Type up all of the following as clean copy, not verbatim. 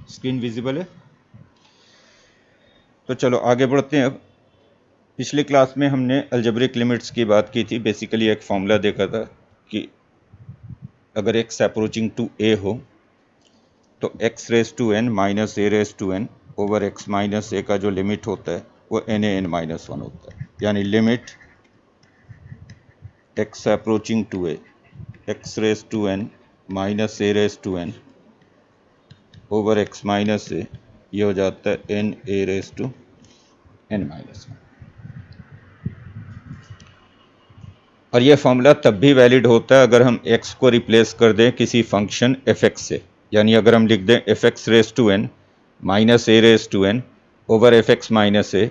Screen visible है? तो चलो आगे बढ़ते हैं। अब पिछली क्लास में हमने अलजेब्रिक लिमिट्स की बात की थी। बेसिकली एक फॉर्मूला देखा था कि अगर x अप्रोचिंग टू a हो तो x raise to n minus a raise to n over x minus a का जो लिमिट होता है वो n माइनस 1 होता है। यानी limit x approaching to a x raise to n minus a raise to n over x minus a, ये हो जाता है n a raise to n minus 1। और ये फॉर्मूला तब भी वैलिड होता है अगर हम x को रिप्लेस कर दें किसी फंक्शन fx से। यानी अगर हम लिख दें fx raise to n minus a raise to n over fx minus a,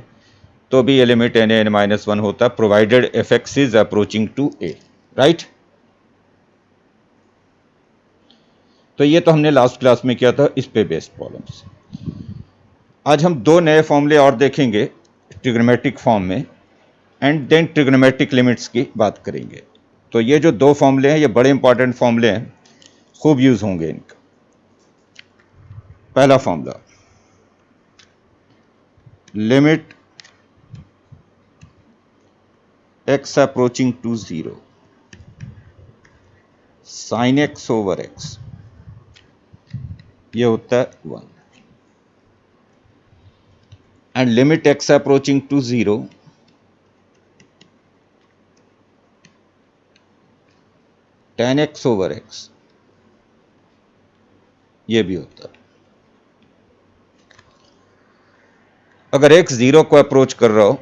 तो भी ये लिमिट n माइनस 1 होता, provided fx is approaching to a, right. तो ये तो हमने लास्ट क्लास में किया था इस पे बेस्ड प्रॉब्लम्स। आज हम दो नए फॉर्मूले और देखेंगे ट्रिग्नोमेट्रिक फॉर्म में, एंड देन ट्रिग्नोमेट्रिक लिमिट्स की बात करेंगे। तो ये जो दो फॉर्मूले हैं ये बड़े इंपॉर्टेंट फॉर्मूले हैं, खूब यूज होंगे इनका। पहला formula, limit x approaching to 0 sine x over x, ये होता है 1, and limit x approaching to 0 tan x over x, ये भी होता है। अगर x 0 को अप्रोच कर रहा हो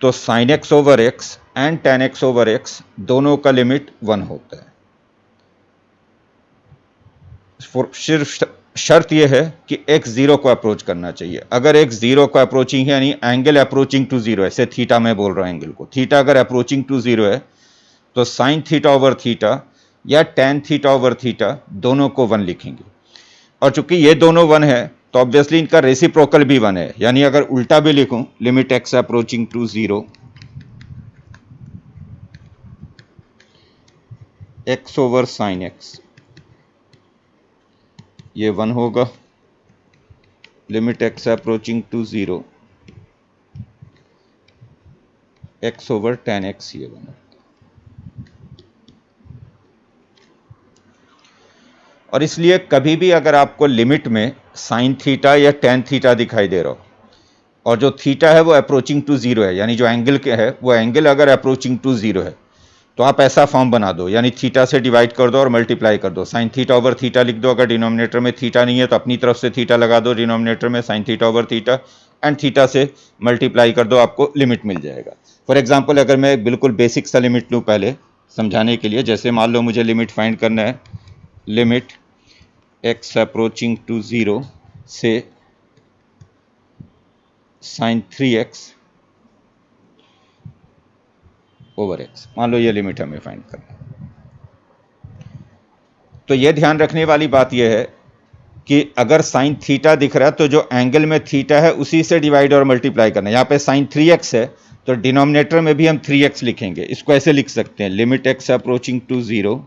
तो sine x over x and tan x over x दोनों का लिमिट 1 होता है। सिर्फ शर्त यह है कि x 0 को अप्रोच करना चाहिए। अगर x 0 को अप्रोचिंग है, यानी एंगल अप्रोचिंग टू 0 है, ऐसे थीटा में बोल रहा हूं एंगल को, थीटा अगर अप्रोचिंग टू 0 है तो साइन थीटा ओवर थीटा या टैन थीटा ओवर थीटा दोनों को 1 लिखेंगे। और चूंकि ये दोनों 1 है तो ऑब्वियसली इनका रेसिप्रोकल भी 1 है। यानी अगर उल्टा भी लिखूं, limit x approaching to 0 x over sine x, ये 1 होगा। Limit x approaching to 0 x over tan x, ये 1 होगा। और इसलिए कभी भी अगर आपको लिमिट में साइन थीटा या टैन थीटा दिखाई दे रहा हो और जो थीटा है वो अप्रोचिंग टू 0 है, यानी जो एंगल के है वो एंगल अगर अप्रोचिंग टू 0 है, तो आप ऐसा फॉर्म बना दो, यानी थीटा से डिवाइड कर दो और मल्टीप्लाई कर दो। साइन थीटा ओवर थीटा लिख दो। अगर डिनोमिनेटर में थीटा नहीं है तो अपनी तरफ से थीटा लगा दो डिनोमिनेटर में, sign theta over theta, and theta से मल्टीप्लाई कर दो, आपको लिमिट मिल जाएगा। फॉर एग्जाम्पल अगर मैं बिल्कुल बेसिक सा लिमिट लूँ पहले समझाने के लिए, जैसे मान लो मुझे लिमिट फाइंड करना है, लिमिट x अप्रोचिंग टू 0 से साइन 3x ओवर x, मान लो ये लिमिट हमें फाइंड करना है। तो ये ध्यान रखने वाली बात यह है कि अगर साइन थीटा दिख रहा है तो जो एंगल में थीटा है उसी से डिवाइड और मल्टीप्लाई करना है। यहाँ पे साइन 3x है तो डिनोमिनेटर में भी हम 3x लिखेंगे। इसको ऐसे लिख सकते हैं, limit x approaching to 0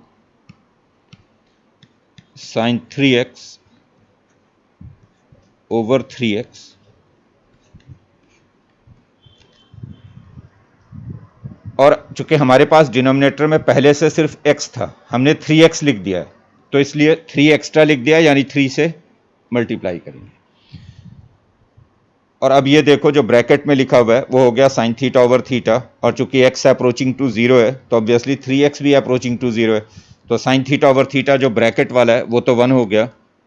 sine 3x over 3x, और चूंकि हमारे पास डिनोमिनेटर में पहले से सिर्फ x था, हमने 3x लिख दिया है तो इसलिए 3 एक्स्ट्रा लिख दिया, यानी 3 से मल्टीप्लाई करेंगे। और अब ये देखो जो ब्रैकेट में लिखा हुआ है वो हो गया साइन थीटा ओवर थीटा, और चूंकि x अप्रोचिंग टू 0 है तो ऑब्वियसली 3x भी अप्रोचिंग टू 0 है, तो साइन थीटा ओवर थीटा जो ब्रैकेट वाला है वो तो 1 हो गया,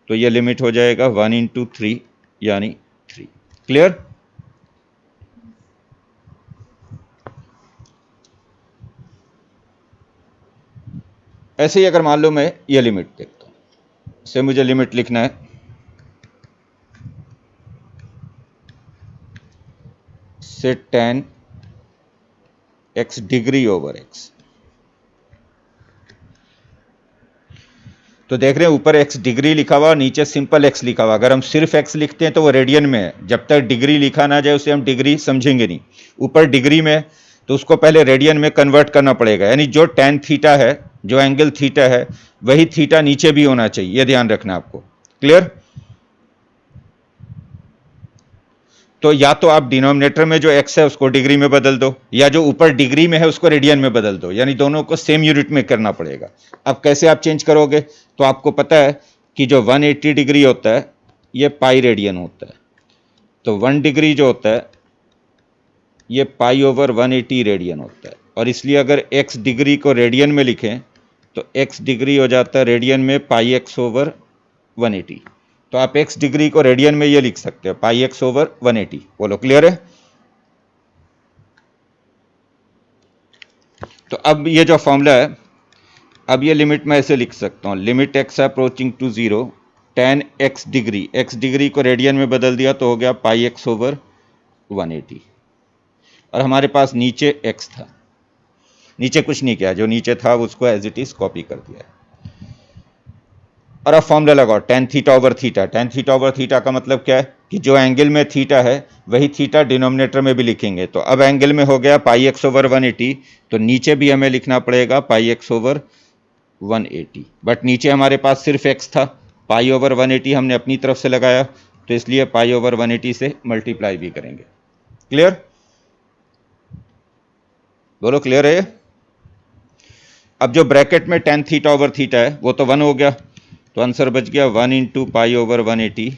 तो ये लिमिट हो जाएगा 1 इंटू 3 यानी 3। क्लियर? ऐसे ही अगर मान लो मैं ये लिमिट देखता हूं, से मुझे लिमिट लिखना है से tan x degree over x, तो देख रहे हैं ऊपर x डिग्री लिखा हुआ, नीचे सिंपल x लिखा हुआ। अगर हम सिर्फ x लिखते हैं तो वो रेडियन में है, जब तक डिग्री लिखा ना जाए उसे हम डिग्री समझेंगे नहीं। ऊपर डिग्री में तो उसको पहले रेडियन में कन्वर्ट करना पड़ेगा, यानी जो tan थीटा है, जो एंगल थीटा है, वही थीटा नीचे भी होना चाहिए, यह ध्यान रखना आपको। क्लियर? तो या तो आप डिनोमिनेटर में जो x है उसको डिग्री में बदल दो, या जो ऊपर डिग्री में है उसको रेडियन में बदल दो, यानी दोनों को सेम यूनिट में करना पड़ेगा। अब कैसे आप चेंज करोगे? तो आपको पता है कि जो 180 डिग्री होता है ये पाई रेडियन होता है, तो 1 डिग्री जो होता है ये पाई ओवर 180 रेडियन होता है। और इसलिए अगर x डिग्री को रेडियन में लिखें तो x डिग्री हो जाता है रेडियन में पाई x ओवर 180। तो आप x डिग्री को रेडियन में ये लिख सकते हो पाई x ओवर 180। बोलो क्लियर है? तो अब ये जो फॉर्मूला है, अब ये लिमिट मैं ऐसे लिख सकता हूँ, limit x approaching to 0 tan x degree को रेडियन में बदल दिया तो हो गया पाई x ओवर 180। और हमारे पास नीचे x था, नीचे कुछ नहीं किया, जो नीचे था उसको एज इट इज कॉपी कर दिया। और अब फॉर्मूला लगाओ tan theta over theta. tan theta over theta का मतलब क्या है कि जो एंगल में थीटा है वही थीटा डिनोमिनेटर में भी लिखेंगे। तो अब एंगल में हो गया पाई एक्स ओवर 180, तो नीचे भी हमें लिखना पड़ेगा पाई एक्स ओवर 180। बट नीचे हमारे पास सिर्फ x था, पाई ओवर 180 हमने अपनी तरफ से लगाया, तो इसलिए पाई ओवर 180 से मल्टीप्लाई भी करेंगे। क्लियर? बोलो क्लियर है? अब जो ब्रैकेट में tan थीटा ओवर थीटा है वो तो 1 हो गया, तो आंसर बच गया 1 इंटू पाई ओवर 180,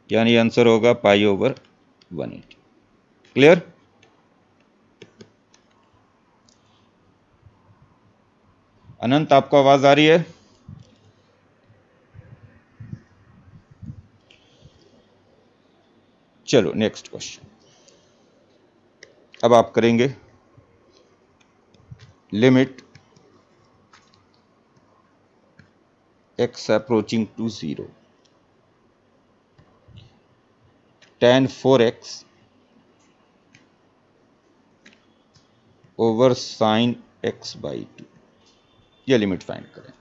यानी आंसर होगा पाई ओवर 180। क्लियर? अनंत आपको आवाज आ रही है? चलो नेक्स्ट क्वेश्चन। अब आप करेंगे limit x approaching to 0 tan 4x over sine x by 2। ये लिमिट फाइंड करें,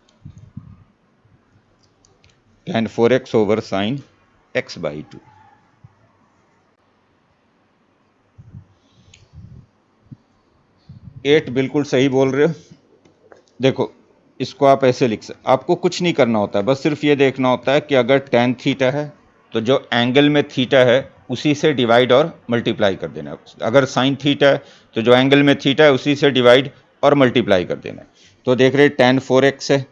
tan 4x over sine x by 2। एट बिल्कुल सही बोल रहे हो। देखो इसको आप ऐसे लिख सकते, आपको कुछ नहीं करना होता है, बस सिर्फ ये देखना होता है कि अगर tan थीटा है तो जो एंगल में थीटा है उसी से डिवाइड और मल्टीप्लाई कर देना है। अगर साइन थीटा है तो जो एंगल में थीटा है उसी से डिवाइड और मल्टीप्लाई कर देना है। तो देख रहे tan 4x है,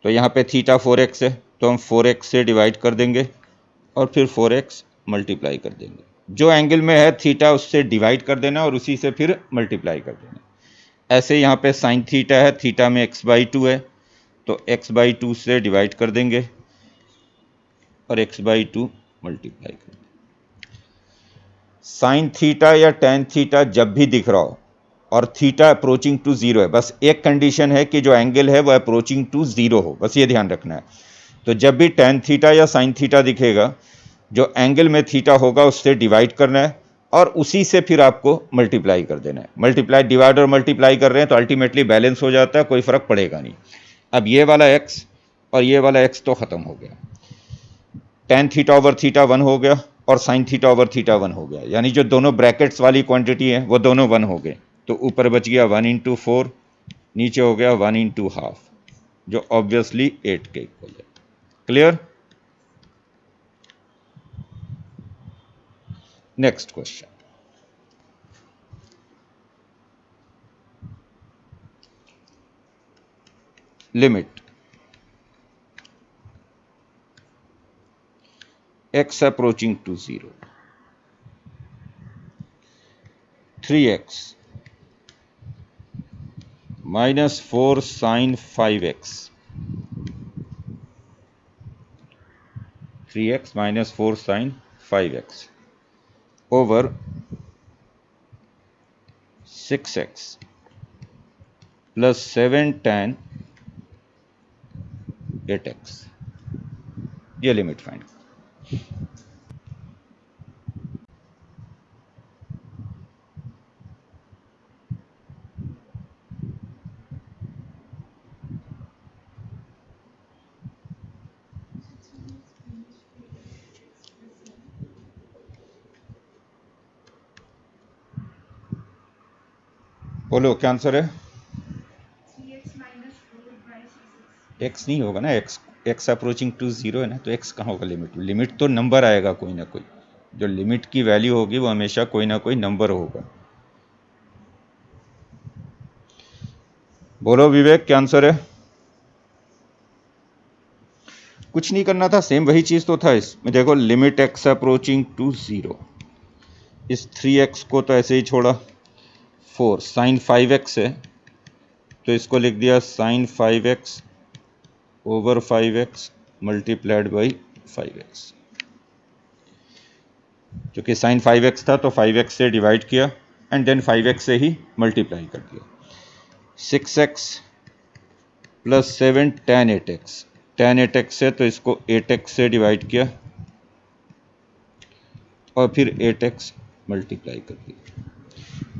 तो यहाँ पे थीटा 4x है, तो हम 4x से डिवाइड कर देंगे और फिर 4x मल्टीप्लाई कर देंगे। जो एंगल में है थीटा उससे डिवाइड कर देना और उसी से फिर मल्टीप्लाई कर देना। ऐसे यहाँ पे साइन थीटा है, थीटा में x बाई 2 है, तो x बाई 2 से डिवाइड कर देंगे और x बाई 2 मल्टीप्लाई कर देंगे। साइन थीटा या tan थीटा जब भी दिख रहा हो और थीटा अप्रोचिंग टू 0 है, बस एक कंडीशन है कि जो एंगल है वो अप्रोचिंग टू 0 हो, बस ये ध्यान रखना है। तो जब भी tan थीटा या साइन थीटा दिखेगा, जो एंगल में थीटा होगा उससे डिवाइड करना है और उसी से फिर आपको मल्टीप्लाई कर देना है। मल्टीप्लाई, डिवाइड और मल्टीप्लाई कर रहे हैं तो अल्टीमेटली बैलेंस हो जाता है, कोई फर्क पड़ेगा नहीं। अब ये वाला x और ये वाला x तो खत्म हो गया, tan थीटा ओवर थीटा 1 हो गया और साइन थीटा ओवर थीटा 1 हो गया, यानी जो दोनों ब्रैकेट्स वाली क्वांटिटी है वो दोनों 1 हो गए। तो ऊपर बच गया 1 इंटू 4, नीचे हो गया 1 इंटू हाफ, जो ऑब्वियसली 8 के इक्वल है। Clear? Next question. Limit x approaching to 0 3x minus 4 sin 5x 3x minus 4 sin 5x over 6x plus 7 tan 8x। ये लिमिट फाइंड। बोलो क्या आंसर है? x नहीं होगा ना, x x approaching to zero है ना, तो एक्स कहाँ होगा लिमिट में? लिमिट तो नंबर आएगा कोई ना कोई, जो लिमिट की वैल्यू होगी वो हमेशा कोई ना कोई नंबर होगा। बोलो विवेक, क्या आंसर है? कुछ नहीं करना था, सेम वही चीज तो था इसमें। देखो limit x approaching to zero, इस 3x को तो ऐसे ही छोड़ा, 4 साइन 5x है तो इसको लिख दिया sign 5x over 5x multiplied by 5x। क्योंकि साइन 5x था तो 5x से डिवाइड किया एंड देन 5x से ही मल्टीप्लाई कर दिया। 6x plus 7 tan 8x, tan 8x है तो इसको 8x से डिवाइड किया और फिर 8x मल्टीप्लाई कर दिया।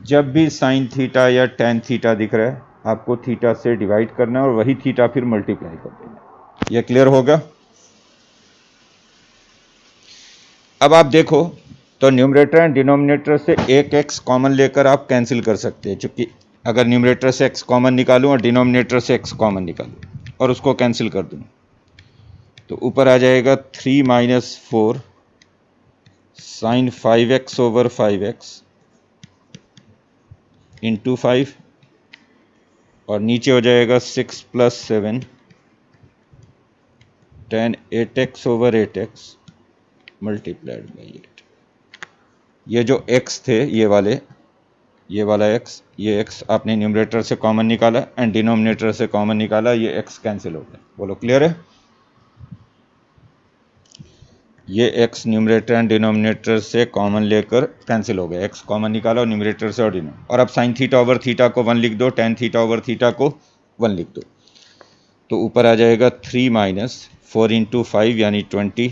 जब भी साइन थीटा या tan थीटा दिख रहा है आपको थीटा से डिवाइड करना है और वही थीटा फिर मल्टीप्लाई कर देना। यह क्लियर होगा? अब आप देखो तो न्यूमरेटर एंड डिनोमिनेटर से एक x कॉमन लेकर आप कैंसिल कर सकते हैं, क्योंकि अगर न्यूमरेटर से x कॉमन निकालूं और डिनोमिनेटर से x कॉमन निकालूं और उसको कैंसिल कर दूं तो ऊपर आ जाएगा 3 minus 4 sign 5x over 5x into 5 और नीचे हो जाएगा 6 plus 7 tan 8x over 8x multiplied by 8। ये जो x थे ये वाला x, ये x आपने न्यूमरेटर से कॉमन निकाला एंड डिनोमिनेटर से कॉमन निकाला, ये x कैंसिल हो गया। बोलो क्लियर है? ये x न्यूमरेटर एंड डिनोमिनेटर से कॉमन लेकर कैंसिल हो गया, x कॉमन निकाला और न्यूमरेटर से और डिनोमिनेटर। और अब साइन थीटा ओवर थीटा को 1 लिख दो, tan थीटा ओवर थीटा को 1 लिख दो, तो ऊपर आ जाएगा 3 माइनस 4 इंटू 5 यानी 20,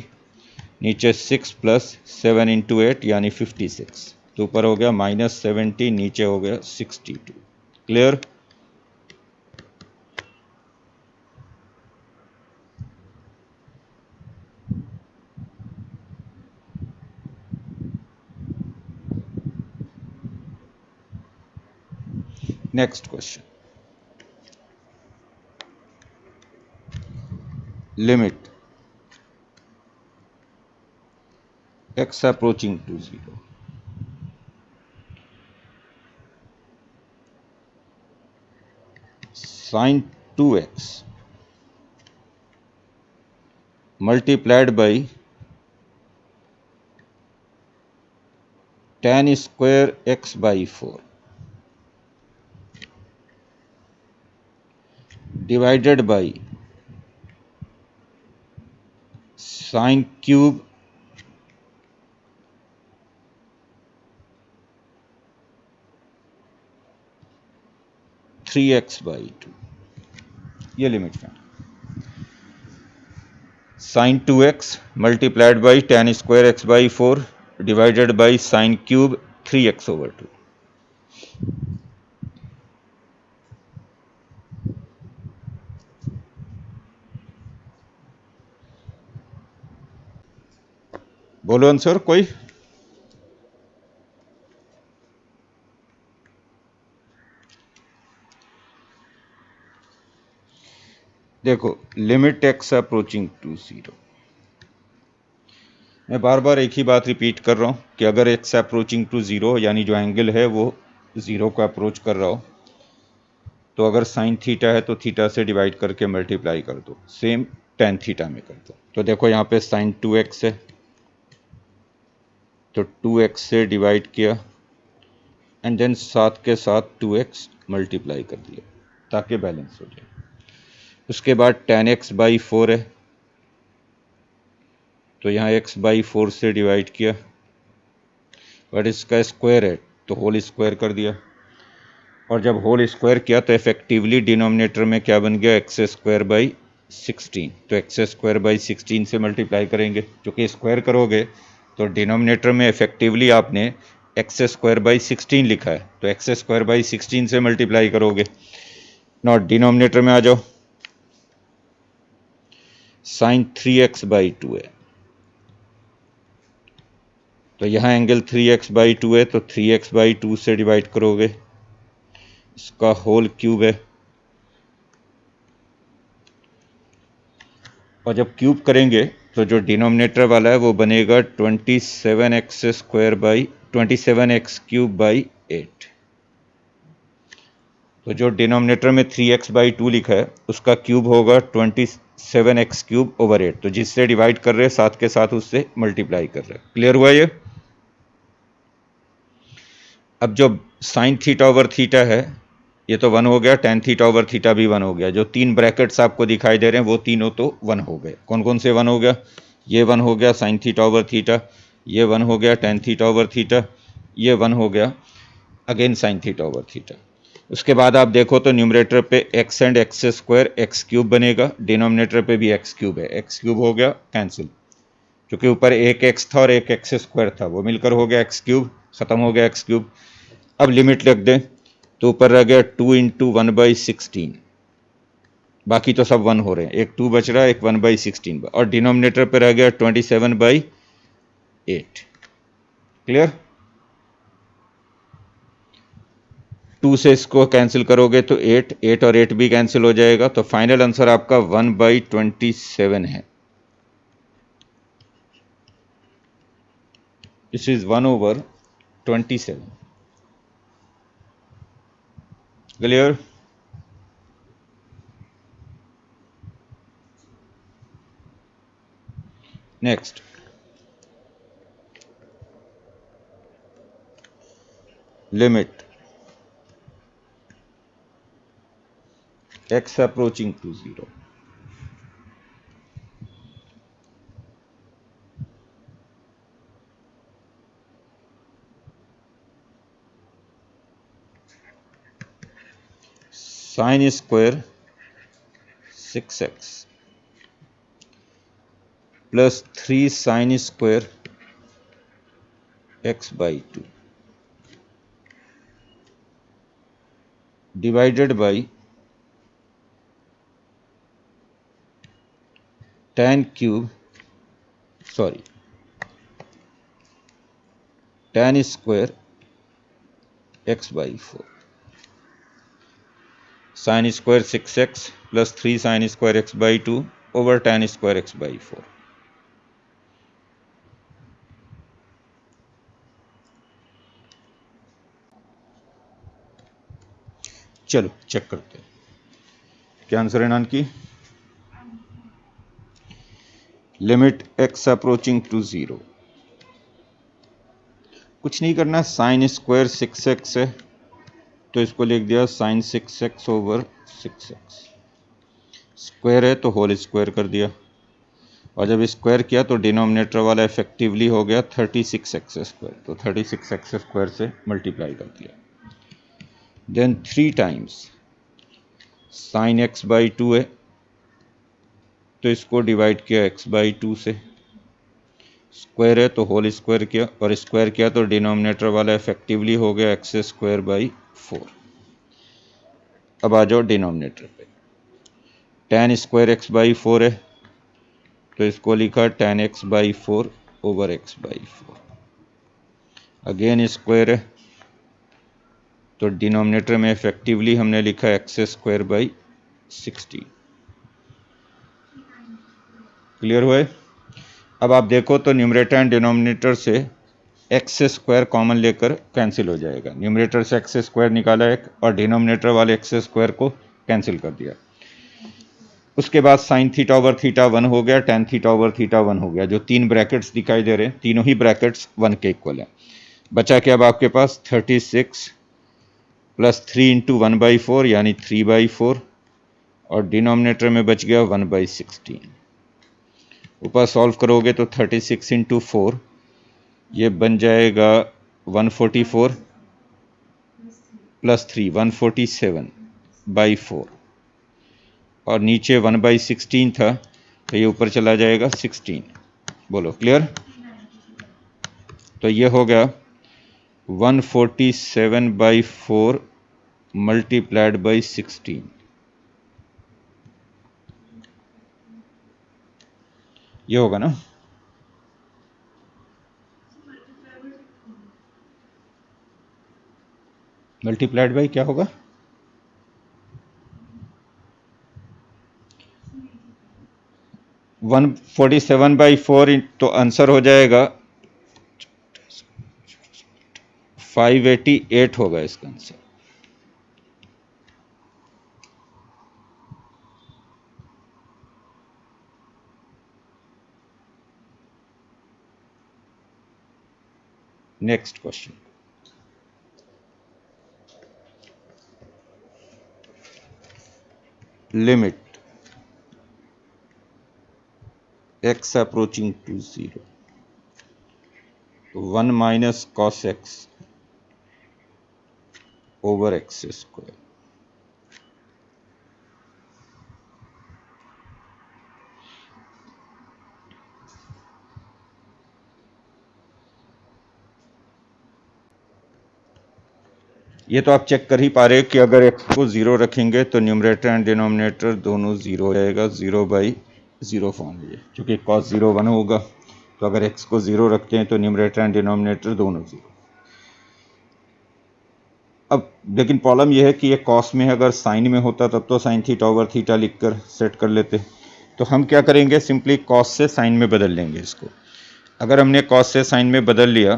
नीचे 6 प्लस 7 इंटू 8 यानी 56, तो ऊपर हो गया -70, नीचे हो गया 62। Clear? Next question, limit x approaching to 0, sin 2x multiplied by tan square x by 4 divided by sin cube three x by 2। ये लिमिट है sine 2x multiplied by tan square x by 4 divided by sine cube 3x over 2। बोलो answer कोई। देखो limit x approaching to 0, मैं बार बार एक ही बात repeat कर रहा हूँ कि अगर x अप्रोचिंग टू 0 यानी जो एंगल है वो 0 को अप्रोच कर रहा हो तो अगर साइन थीटा है तो थीटा से डिवाइड करके मल्टीप्लाई कर दो, सेम tan थीटा में कर दो। तो देखो यहाँ पे साइन 2x है तो 2x से डिवाइड किया एंड देन साथ के साथ 2x मल्टीप्लाई कर दिया ताकि बैलेंस हो जाए। उसके बाद tan x बाई 4 है तो यहाँ x बाई 4 से डिवाइड किया, बट इसका स्क्वायर है तो होल स्क्वायर कर दिया, और जब होल स्क्वायर किया तो इफेक्टिवली डिनोमिनेटर में क्या बन गया, एक्स स्क्वायर बाई 16। तो एक्स स्क्वायर बाई 16 से मल्टीप्लाई करेंगे, क्योंकि स्क्वायर करोगे तो डिनोमिनेटर में इफेक्टिवली आपने एक्स स्क्वायर बाई 16 लिखा है, तो एक्स स्क्वायर बाई 16 से मल्टीप्लाई करोगे। नॉट डिनोमिनेटर में आ जाओ, साइन 3x बाई 2 है तो यहाँ एंगल 3x बाई 2 है तो 3x बाई 2 से डिवाइड करोगे, इसका होल क्यूब है और जब क्यूब करेंगे तो जो डिनोमिनेटर वाला है वो बनेगा 27x² बाई 27x³ बाई 8। तो जो डिनोमिनेटर में 3x/2 लिखा है उसका क्यूब होगा 27x³ ओवर 8। तो जिससे डिवाइड कर रहे हैं साथ के साथ उससे मल्टीप्लाई कर रहे हैं। क्लियर हुआ ये? अब जो साइन थीटा ओवर थीटा है ये तो 1 हो गया, टेन थीटा ओवर थीटा भी 1 हो गया। जो तीन ब्रैकेट्स आपको दिखाई दे रहे हैं वो तीनों तो 1 हो गए। कौन कौन से 1 हो गया? ये 1 हो गया साइन थीटा ओवर थीटा, ये 1 हो गया टेन थीटा ओवर थीटा, ये 1 हो गया again sine theta over theta. उसके बाद आप देखो तो न्यूमरेटर पे x एंड x² x³ बनेगा, डिनोमिनेटर पे भी x³ है, x³ हो गया कैंसिल, क्योंकि ऊपर एक x था और एक x² था, वो मिलकर हो गया x³, खत्म हो गया x³। अब लिमिट लिख दें तो ऊपर रह गया 2 इंटू 1/16, बाकी तो सब 1 हो रहे हैं, एक 2 बच रहा है, एक 1/16, और डिनोमिनेटर पे रह गया 27/8। क्लियर? 2 से इसको कैंसिल करोगे तो 8, 8 और 8 भी कैंसिल हो जाएगा, तो फाइनल आंसर आपका 1/27 है। This is 1/27। Clear? Next, limit x approaching to 0। Sine square 6x plus 3 sine square x/2 divided by tan square x/4। Sine square 6x plus 3 sine square x/2 over tan square x/4। चलो check करते हैं क्या answer है नानकी। Limit x approaching to 0, कुछ नहीं करना, sign square 6x है तो इसको लिख दिया sign 6x over 6x, square है तो होल स्क्वायर कर दिया, और जब स्क्वायर किया तो डिनोमिनेटर वाला इफेक्टिवली हो गया 36x², तो 36x² से मल्टीप्लाई कर दिया। देन 3 टाइम्स साइन x/2 है तो इसको डिवाइड किया x/2 से, स्क्वायर है तो होल स्क्वायर किया, और स्क्वायर किया तो डिनोमिनेटर वाला इफेक्टिवली हो गया x²/4। अब आ जाओ डिनोमिनेटर पे, tan स्क्वायर x/4 है तो इसको लिखा tan x/4 over x/4। Again square है तो डिनोमिनेटर में इफेक्टिवली हमने लिखा x²/16। क्लियर हुआ है? अब आप देखो तो न्यूमरेटर एंड डिनोमिनेटर से x² कॉमन लेकर कैंसिल हो जाएगा। न्यूमरेटर से x² निकाला एक और डिनोमिनेटर वाले x² को कैंसिल कर दिया। उसके बाद साइन थीटा ओवर थीटा 1 हो गया, टेन थीटा ओवर थीटा 1 हो गया। जो तीन ब्रैकेट्स दिखाई दे रहे हैं तीनों ही ब्रैकेट्स 1 के इक्वल हैं। बचा क्या अब आपके पास 36 प्लस 3 इंटू 1/4 यानी 3/4, और डिनोमिनेटर में बच गया 1/16। ऊपर सॉल्व करोगे तो 36 इंटू 4 ये बन जाएगा 144 प्लस 3 147/4, और नीचे 1/16 था तो ये ऊपर चला जाएगा 16। बोलो क्लियर? तो ये हो गया 147/4 मल्टीप्लाइड बाई 16। ये होगा ना? मल्टीप्लाइड बाई क्या होगा? 147/4 तो आंसर हो जाएगा 588 होगा इसका आंसर। Next question, limit x approaching to 0 1 minus cos x over x square. ये तो आप चेक कर ही पा रहे हैं कि अगर x को 0 रखेंगे तो न्यूमरेटर एंड डिनोमिनेटर दोनों 0 हो जाएगा, 0/0 फॉर्म है, क्योंकि cos 0 1 होगा। तो अगर x को 0 रखते हैं तो न्यूमरेटर एंड डिनोमिनेटर दोनों 0। अब लेकिन प्रॉब्लम यह है कि ये कॉस में अगर साइन में होता तब तो साइन थीटा ओवर थीटा लिखकर सेट कर लेते। तो हम क्या करेंगे, सिंपली कॉस से साइन में बदल लेंगे इसको। अगर हमने कॉस से साइन में बदल लिया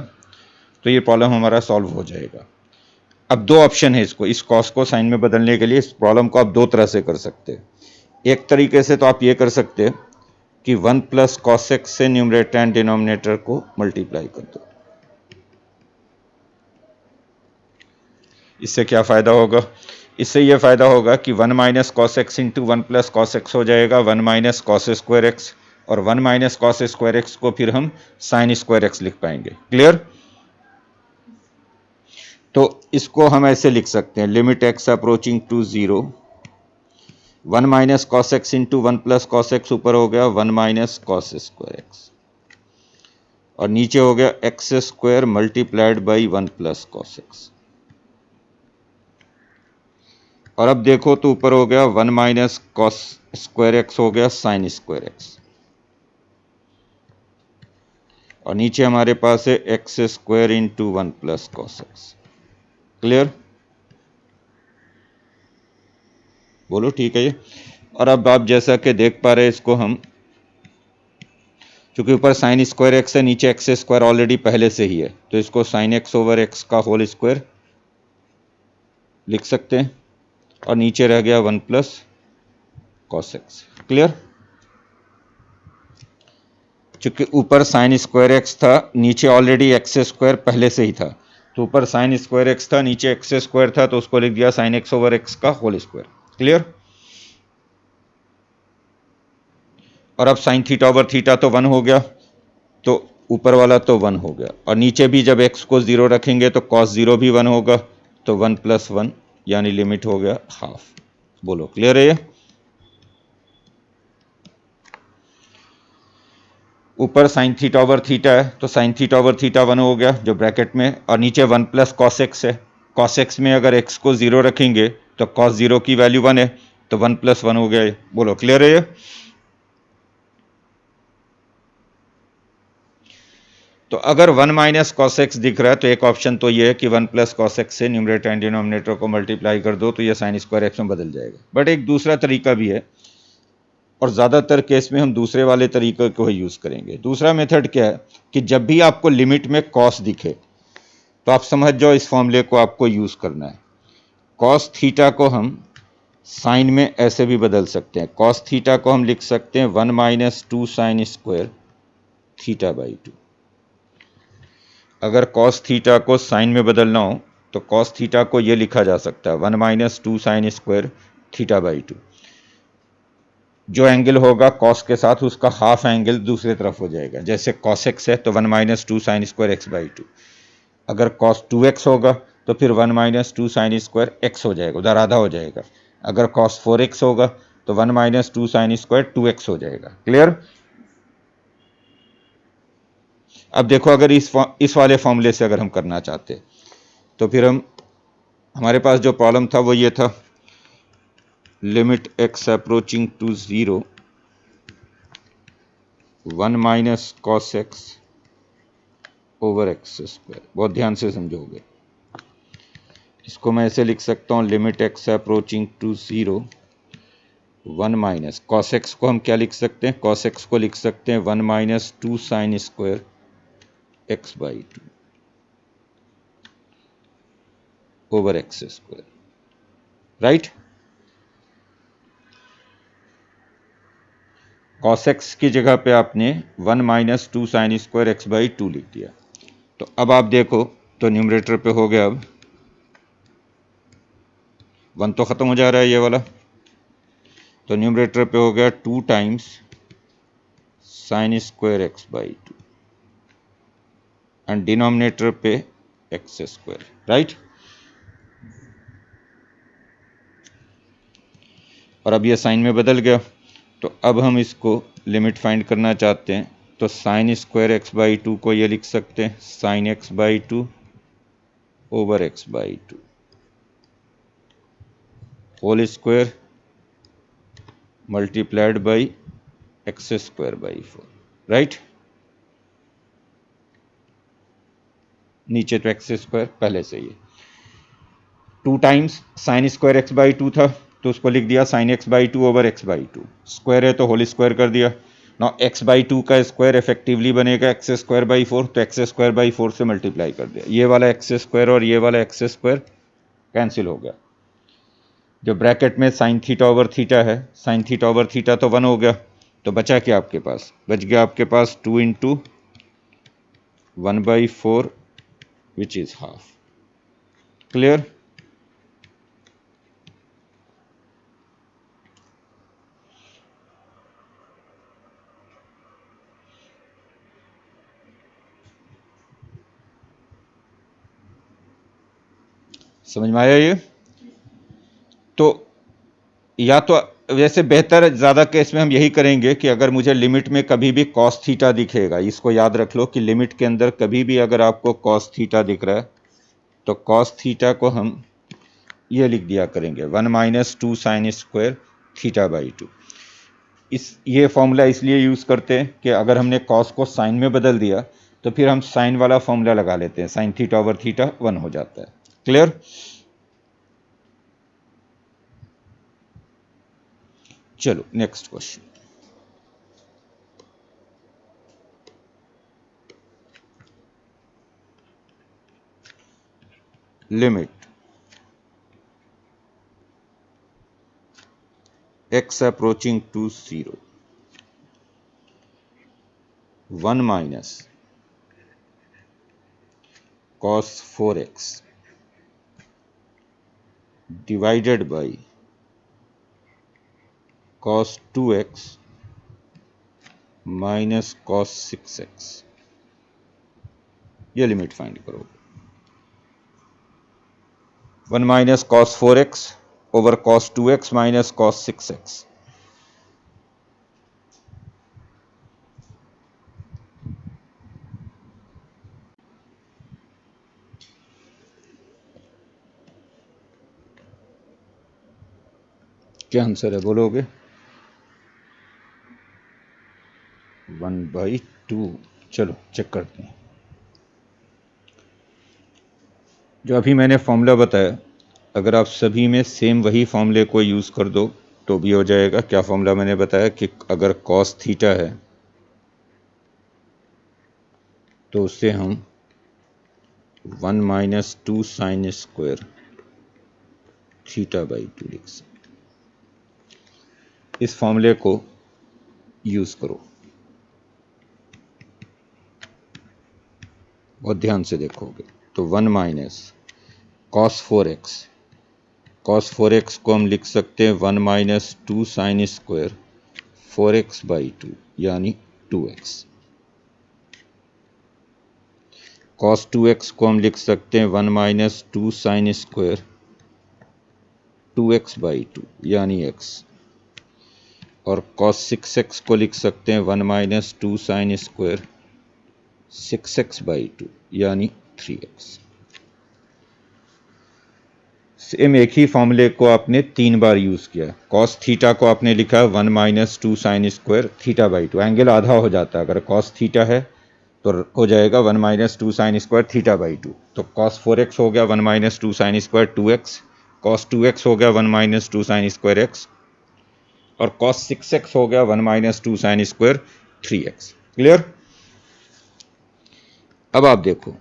तो ये प्रॉब्लम हमारा सॉल्व हो जाएगा। अब दो ऑप्शन है इसको, इस कॉस को साइन में बदलने के लिए इस प्रॉब्लम को आप दो तरह से कर सकते हैं। एक तरीके से तो आप ये कर सकते हैं कि 1 प्लस कॉस एक्स से न्यूमरेटर एंड डिनोमिनेटर को मल्टीप्लाई कर दो। इससे क्या फ़ायदा होगा, इससे यह फ़ायदा होगा कि 1 minus cos x into 1 plus cos x हो जाएगा 1 माइनस कॉस स्क्वायर एक्स, और 1 माइनस कॉस स्क्वायर एक्स को फिर हम साइन स्क्वायर एक्स लिख पाएंगे। क्लियर? तो इसको हम ऐसे लिख सकते हैं, limit x approaching to 0 1 minus cos x into 1 plus cos x ऊपर हो गया 1 माइनस कॉस स्क्वायर एक्स, और नीचे हो गया x square multiplied by 1 plus cos x. और अब देखो तो ऊपर हो गया 1 माइनस कॉस स्क्वायर एक्स हो गया साइन स्क्वायर एक्स, और नीचे हमारे पास है x square into 1 plus cos x. Clear? बोलो ठीक है ये। और अब आप जैसा कि देख पा रहे हैं इसको हम, चूंकि ऊपर साइन स्क्वायर एक्स है नीचे एक्स स्क्वायर ऑलरेडी पहले से ही है, तो इसको साइन एक्स ओवर एक्स का होल स्क्वायर लिख सकते हैं, और नीचे रह गया 1 प्लस कॉस एक्स। क्लियर? चूंकि ऊपर साइन स्क्वायर एक्स था नीचे ऑलरेडी एक्स स्क्वायर पहले से ही था, तो ऊपर साइन स्क्वायर एक्स था नीचे एक्स स्क्वायर था, तो उसको लिख दिया साइन एक्स ओवर एक्स का होल स्क्वायर। क्लियर? और अब साइन थीटा ओवर थीटा तो 1 हो गया, तो ऊपर वाला तो 1 हो गया, और नीचे भी जब x को 0 रखेंगे तो cos 0 भी 1 होगा, तो 1 प्लस 1 यानी लिमिट हो गया हाफ। बोलो क्लियर है ये? ऊपर साइन थीटा ओवर थीटा है तो साइन थीटा ओवर थीटा 1 हो गया जो ब्रैकेट में, और नीचे 1 प्लस कॉस एक्स है। कॉस एक्स में अगर x को 0 रखेंगे तो cos 0 की वैल्यू 1 है, तो 1 प्लस 1 हो गया ये। बोलो क्लियर है ये? तो अगर 1 माइनस कॉस एक्स दिख रहा है तो एक ऑप्शन तो ये है कि 1 प्लस कॉस एक्स से न्यूमरेटर एंड डिनोमिनेटर को मल्टीप्लाई कर दो तो ये साइन स्क्वायर एक्स में बदल जाएगा। बट एक दूसरा तरीका भी है, और ज़्यादातर केस में हम दूसरे वाले तरीके को ही यूज़ करेंगे। दूसरा मेथड क्या है कि जब भी आपको लिमिट में कॉस दिखे तो आप समझ जाओ इस फॉर्मूले को आपको यूज़ करना है। कॉस थीटा को हम साइन में ऐसे भी बदल सकते हैं, कॉस थीटा को हम लिख सकते हैं 1 minus 2 sine square theta by 2। अगर कॉस थीटा को साइन में बदलना हो तो कॉस थीटा को ये लिखा जा सकता है 1 minus 2 sine square theta by 2। जो एंगल होगा कॉस के साथ उसका हाफ एंगल दूसरी तरफ हो जाएगा, जैसे कॉस एक्स है तो 1 minus 2 sine square x by 2। अगर कॉस 2x होगा तो फिर 1 माइनस 2 साइन स्क्वायर एक्स हो जाएगा, उधर आधा हो जाएगा। अगर कॉस 4x होगा तो 1 माइनस 2 साइन स्क्वायर 2x हो जाएगा। क्लियर? अब देखो अगर इस वाले फॉर्मूले से अगर हम करना चाहते तो फिर हमारे पास जो प्रॉब्लम था वो ये था, limit x approaching to 0 1 minus cos x over x square. बहुत ध्यान से समझोगे, इसको मैं ऐसे लिख सकता हूँ, limit x approaching to 0 1 minus cos x को हम क्या लिख सकते हैं, कॉस एक्स को लिख सकते हैं 1 minus 2 sine square x by 2 over x square, right. Cos x की जगह पे आपने 1 minus 2 sine square x by 2 लिख दिया। तो अब आप देखो तो न्यूमरेटर पे हो गया, अब 1 तो खत्म हो जा रहा है ये वाला, तो न्यूमरेटर पे हो गया 2 times sine square x by 2 and denominator पे एक्स स्क्वायर, राइट। और अब ये साइन में बदल गया, तो अब हम इसको लिमिट फाइंड करना चाहते हैं, तो साइन स्क्वायर एक्स बाई 2 को ये लिख सकते हैं sine x by 2 over x by 2 whole square multiplied by x square by 4, right. नीचे तो एक्स स्क्वायर पहले से ही, 2 times sine square x by 2 था तो उसको लिख दिया sine x by 2 over x by 2, square है तो होल स्क्वायर कर दिया। ना एक्स बाई 2 का स्क्वायर इफेक्टिवली बनेगा एक्स स्क्वायर बाई 4, तो एक्स स्क्वायर बाई 4 से मल्टीप्लाई कर दिया, ये वाला एक्स स्क्वायर और ये वाला एक्स स्क्वायर कैंसिल हो गया। जो ब्रैकेट में साइन थीटा ओवर थीटा है, साइन थीटा ओवर थीटा तो 1 हो गया, तो बचा क्या आपके पास, बच गया आपके पास 2 into 1/4 which is half. Clear. समझ में आया ये। तो या तो वैसे बेहतर ज़्यादा केस में हम यही करेंगे कि अगर मुझे लिमिट में कभी भी कॉस थीटा दिखेगा, इसको याद रख लो कि लिमिट के अंदर कभी भी अगर आपको कॉस थीटा दिख रहा है तो कॉस थीटा को हम ये लिख दिया करेंगे 1 minus 2 sine square theta by 2। ये फॉर्मूला इसलिए यूज़ करते हैं कि अगर हमने कॉस को साइन में बदल दिया तो फिर हम साइन वाला फॉर्मूला लगा लेते हैं, साइन थीटा ओवर थीटा 1 हो जाता है। क्लियर। चलो next question. Limit x approaching to 0 1 minus cos 4x divided by cos 2x minus cos 6x, ये लिमिट फाइंड करोगे। 1 minus cos 4x over cos 2x minus cos 6x। क्या answer है बोलोगे? 1/2। चलो चेक करते हैं। जो अभी मैंने फॉर्मूला बताया, अगर आप सभी में सेम वही फॉर्मूले को यूज़ कर दो तो भी हो जाएगा। क्या फॉर्मूला मैंने बताया कि अगर cos थीटा है तो उससे हम 1 minus 2 sine square theta by 2 लिख सकते। इस फॉर्मूले को यूज़ करो और ध्यान से देखोगे तो 1 minus cos 4x, cos 4x को हम लिख सकते हैं 1 minus 2 sine square 4x by 2 यानी 2x। cos 2x को हम लिख सकते हैं 1 minus 2 sine square 2x by 2 यानी x। और cos 6x को लिख सकते हैं 1 minus 2 sine square 6x by 2 यानी 3x। सेम एक ही फॉर्मूले को आपने 3 बार यूज़ किया। cos थीटा को आपने लिखा 1 minus 2 sine square theta by 2, angle आधा हो जाता है। अगर cos थीटा है तो हो जाएगा 1 minus 2 sine square theta by 2। तो cos 4x हो गया 1 minus 2 sine square 2x, cos 2x हो गया 1 माइनस 2 साइन स्क्वायर x, और cos 6x हो गया 1 minus 2 sine square 3x। Clear? अब आप देखो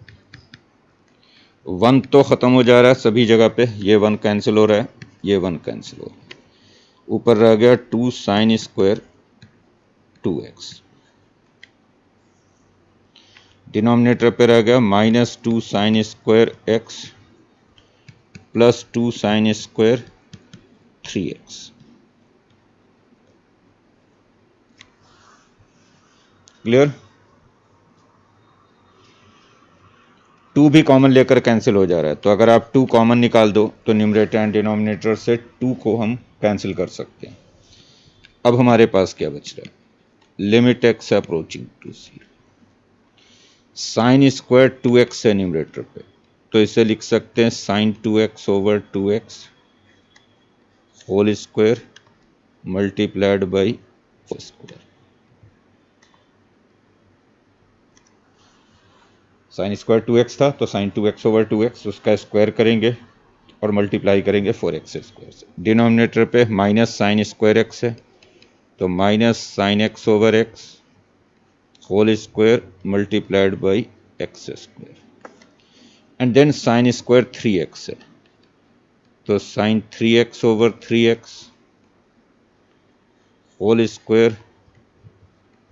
1 तो खत्म हो जा रहा है सभी जगह पे, ये 1 कैंसिल हो रहा है, ये 1 कैंसिल हो रहा है, ऊपर रह गया 2 साइन स्क्वायर 2x, डिनोमिनेटर पे रह गया minus 2 sine square x plus 2 sine square 3x। Clear? 2 भी कॉमन लेकर कैंसिल हो जा रहा है, तो अगर आप 2 कॉमन निकाल दो तो न्यूमरेटर एंड डिनोमिनेटर से 2 को हम कैंसिल कर सकते हैं। अब हमारे पास क्या बच रहा है? Limit x approaching to 0, sine square 2x है न्यूमरेटर पे, तो इसे लिख सकते हैं sine 2x over 2x whole square multiplied by square. Sine square 2x था तो साइन 2x ओवर 2x, उसका स्क्वायर करेंगे और मल्टीप्लाई करेंगे 4x स्क्वायर से। डिनोमिनेटर पे माइनस साइन स्क्वायर x है, तो minus sine x over x whole square multiplied by x square, and then sine square 3x है, तो sine 3x over 3x whole square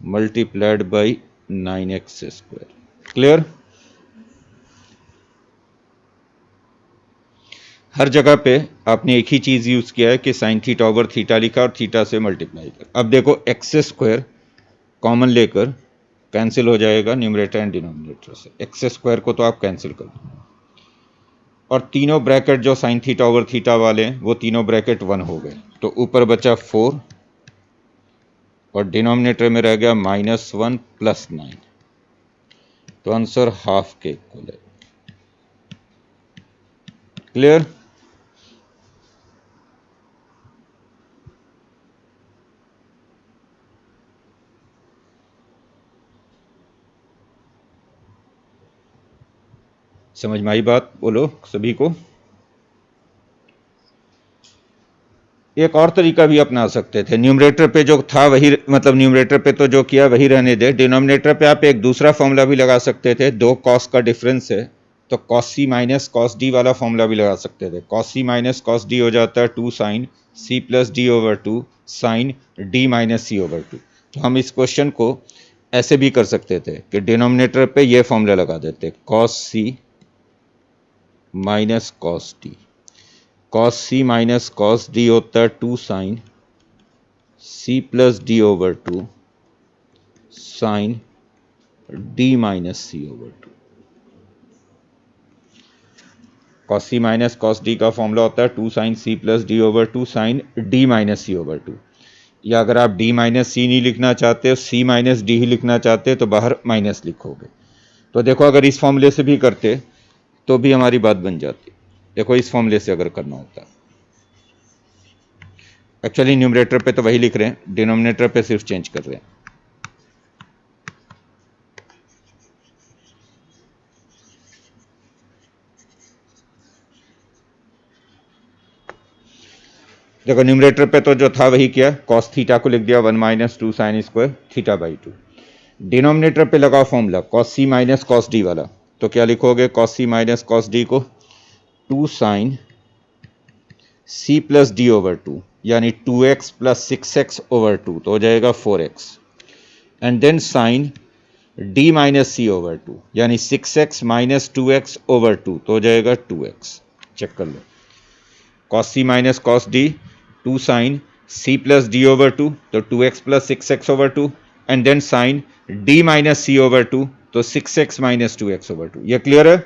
multiplied by 9x square. Clear? हर जगह पे आपने एक ही चीज यूज किया है कि साइन थीटा ओवर थीटा लिखा और थीटा से मल्टीप्लाई कर। अब देखो एक्स स्क्वायर कॉमन लेकर कैंसिल हो जाएगा न्यूमरेटर एंड डिनोमिनेटर से, एक्स स्क्वायर को तो आप कैंसिल कर दो, और तीनों ब्रैकेट जो साइन थीटा ओवर थीटा वाले हैं वो तीनों ब्रैकेट 1 हो गए, तो ऊपर बचा 4 और डिनोमिनेटर में रह गया -1 प्लस 9, तो आंसर हाफ के इक्वल है। क्लियर? समझ में आई बात? बोलो सभी को। एक और तरीका भी अपना सकते थे, न्यूमरेटर पे जो था वही, मतलब न्यूमरेटर पे तो जो किया वही रहने दे, डिनोमिनेटर पे आप एक दूसरा फॉर्मूला भी लगा सकते थे, दो कॉस का डिफरेंस है तो कॉस सी माइनस कॉस डी वाला फॉर्मूला भी लगा सकते थे। कॉस सी माइनस कॉस डी हो जाता है 2 साइन सी plus D over 2 sine D minus सी ओवर 2। तो हम इस क्वेश्चन को ऐसे भी कर सकते थे कि डिनोमिनेटर पे ये फॉर्मूला लगा देते, कॉस सी माइनस कॉस डी, कॉस सी माइनस कॉस डी होता है 2 साइन सी plus D over 2 sine D minus सी ओवर 2। कॉस सी माइनस कॉस डी का फॉर्मूला होता है 2 साइन सी plus D over 2 sine D minus सी ओवर 2, या अगर आप डी माइनस सी नहीं लिखना चाहते, सी माइनस डी ही लिखना चाहते तो बाहर माइनस लिखोगे। तो देखो अगर इस फॉर्मूले से भी करते तो भी हमारी बात बन जाती। देखो इस फॉर्मूले से अगर करना होता, एक्चुअली न्यूमरेटर पे तो वही लिख रहे हैं, डिनोमिनेटर पे सिर्फ चेंज कर रहे हैं। देखो न्यूमरेटर पे तो जो था वही किया, कॉस थीटा को लिख दिया 1 minus 2 sine square theta by 2। Denominator पे लगा फॉर्मूला कॉस सी माइनस कॉस डी वाला, तो क्या लिखोगे, कॉस सी माइनस कॉस डी को 2 साइन सी प्लस डी ओवर 2 यानी 2x प्लस 6x ओवर 2, तो हो जाएगा 4x, and then sine D minus C over 2 यानी 6x माइनस 2x ओवर 2, तो हो जाएगा 2x। चेक कर लो, कॉस सी माइनस कॉस डी 2 साइन सी प्लस डी ओवर 2, तो 2x plus 6x over 2, and then sine D minus C over 2, तो 6x minus 2x over 2। ये clear है?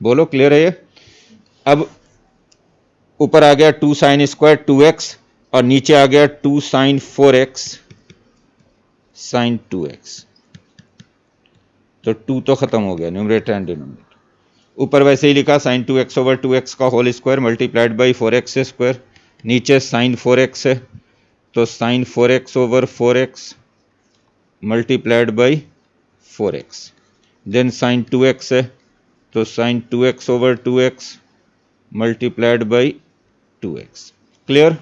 बोलो क्लियर है ये? अब ऊपर आ गया 2 साइन स्क्वायर 2x और नीचे आ गया 2 साइन 4x साइन 2x, तो 2 तो खत्म हो गया न्यूमरेटर एंड डिनोमिनेटर। ऊपर वैसे ही लिखा साइन 2x ओवर 2x का whole square multiplied by 4x square, नीचे साइन 4x है तो sine 4x over 4x multiplied by 4x, then sine 2x है तो sine 2x over 2x multiplied by 2x। Clear?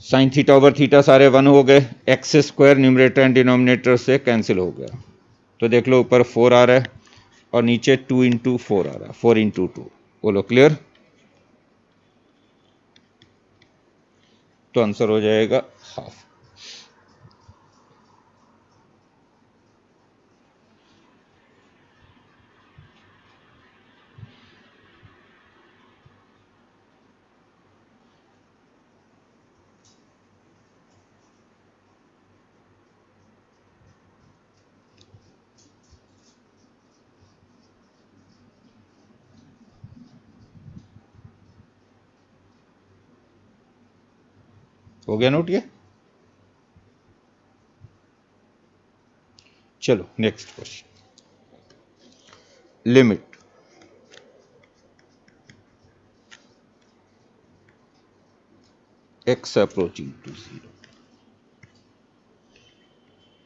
Sine theta over theta सारे 1 हो गए, x square numerator and denominator से cancel हो गया। तो देख लो ऊपर 4 आ रहा है और नीचे 2 इंटू 4 आ रहा है, 4 इंटू 2। बोलो क्लियर? तो आंसर हो जाएगा हाफ। हो गया नोट ये? चलो next question. Limit x approaching to 0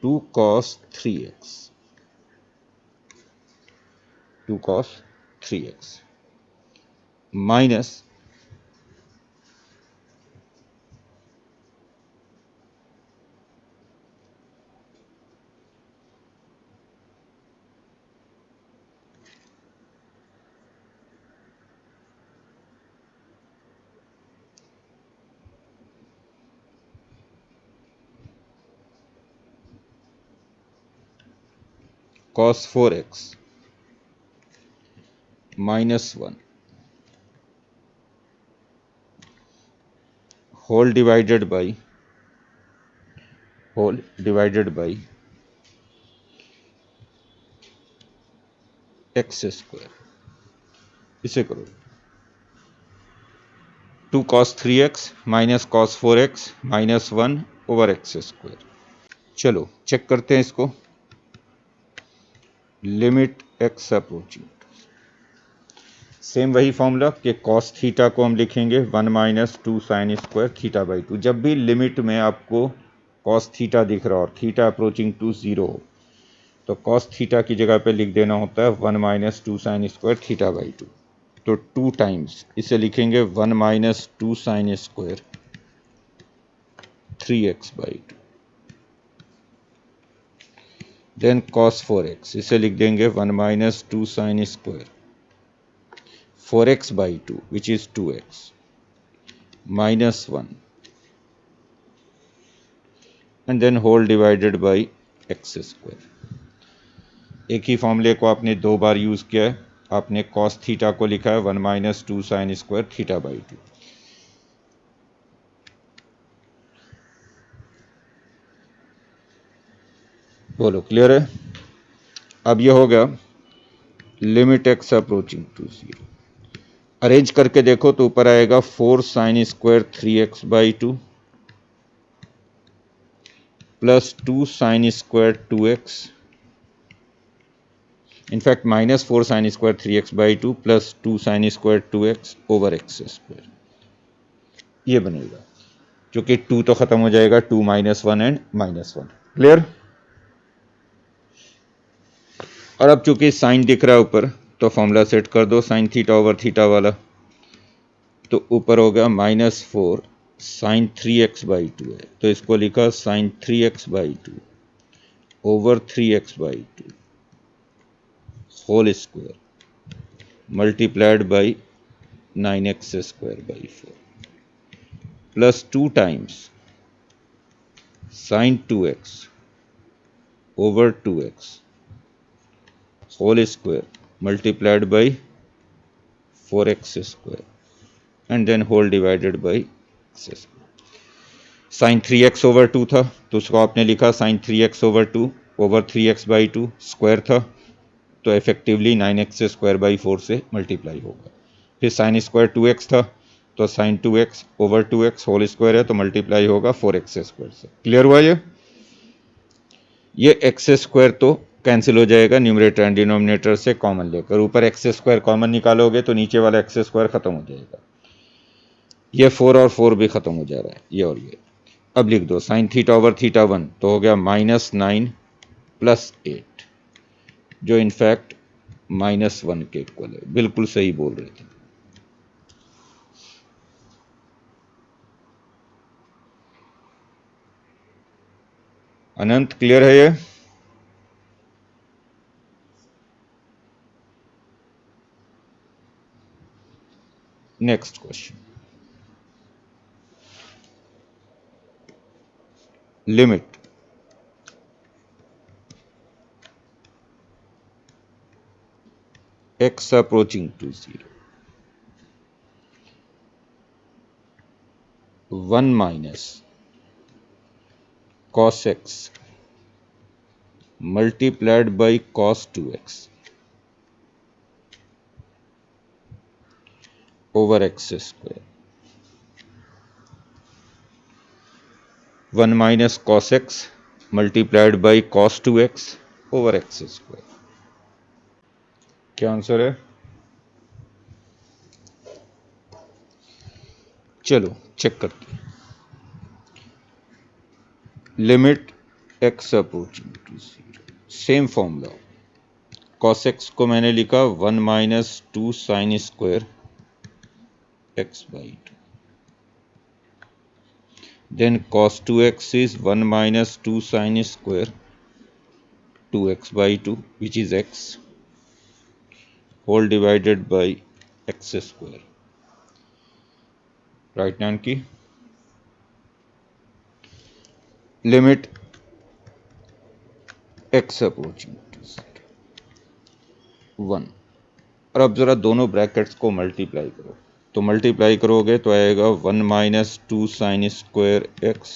2 cos 3x 2 cos 3x minus cos 4x minus 1 whole divided by x square। इसे करो 2 cos 3x minus cos 4x minus 1 over x square। चलो check करते हैं इसको। लिमिट x अप्रोचिंग, सेम वही formula कि cos theta को हम लिखेंगे 1 minus 2 sine square theta by 2। जब भी लिमिट में आपको cos थीटा दिख रहा और थीटा अप्रोचिंग टू 0 हो तो cos थीटा की जगह पे लिख देना होता है 1 minus 2 sine square theta by 2। तो 2 टाइम्स इसे लिखेंगे 1 minus 2 sine square 3x by 2। Then cos 4x इसे लिख देंगे 1 minus 2 sine square 4x by 2 which is 2x minus 1 and then whole divided by x square. एक ही फॉर्मूले को आपने 2 बार यूज किया है। आपने cos थीटा को लिखा है 1 minus 2 sine square theta by 2। बोलो क्लियर है? अब ये हो गया limit x approaching to 0। Arrange करके देखो तो ऊपर आएगा 4 sine square 3x by 2 plus 2 sine square 2x, in fact minus 4 sine square 3x by 2 plus 2 sine square 2x over x square. ये बनेगा क्योंकि 2 तो खत्म हो जाएगा, 2 माइनस 1 एंड माइनस 1। क्लियर? और अब चूंकि साइन दिख रहा है ऊपर तो फॉर्मूला सेट कर दो साइन थीटा ओवर थीटा वाला। तो ऊपर हो गया -4 साइन 3x बाई 2 है तो इसको लिखा sine 3x by 2 over 3x by 2 whole square multiplied by 9x square by 4 plus 2 times sine 2x over 2x whole square multiplied by 4x square and then whole divided by x square. Sine 3x over 2 था तो उसको आपने लिखा sine 3x over 2 over 3x by 2 square था तो effectively 9x square by 4 से multiply होगा। फिर साइन स्क्वायर 2x था तो sine 2x over 2x whole square है तो मल्टीप्लाई होगा 4x स्क्वायर से। क्लियर हुआ? ये एक्स स्क्वायर तो कैंसिल हो जाएगा न्यूमरेटर एंड डिनोमिनेटर से कॉमन लेकर। ऊपर एक्स स्क्वायर कॉमन निकालोगे तो नीचे वाला एक्स स्क्वायर खत्म हो जाएगा। ये 4 और 4 भी खत्म हो जा रहा है, ये और ये। अब लिख दो साइन थीटा ओवर थीटा 1 तो हो गया -9 प्लस 8 जो इनफैक्ट -1 के इक्वल है। बिल्कुल सही बोल रहे थे। अनंत क्लियर है ये? Next question, limit x approaching to 0, 1 minus cos x multiplied by cos 2x over x square, 1 minus cos x multiplied by cos 2x over x square। क्या आंसर है? चलो चेक करते हैं। Limit x approaching to 0, same formula. cos x को मैंने लिखा 1 minus 2 sin square x by 2, then cos 2x is 1 minus 2 sin square 2x by 2, which is x, whole divided by x square। Right hand की limit x approaching to 1। और अब जरा दोनों brackets को multiply करो, तो मल्टीप्लाई करोगे तो आएगा 1 minus 2 sin square x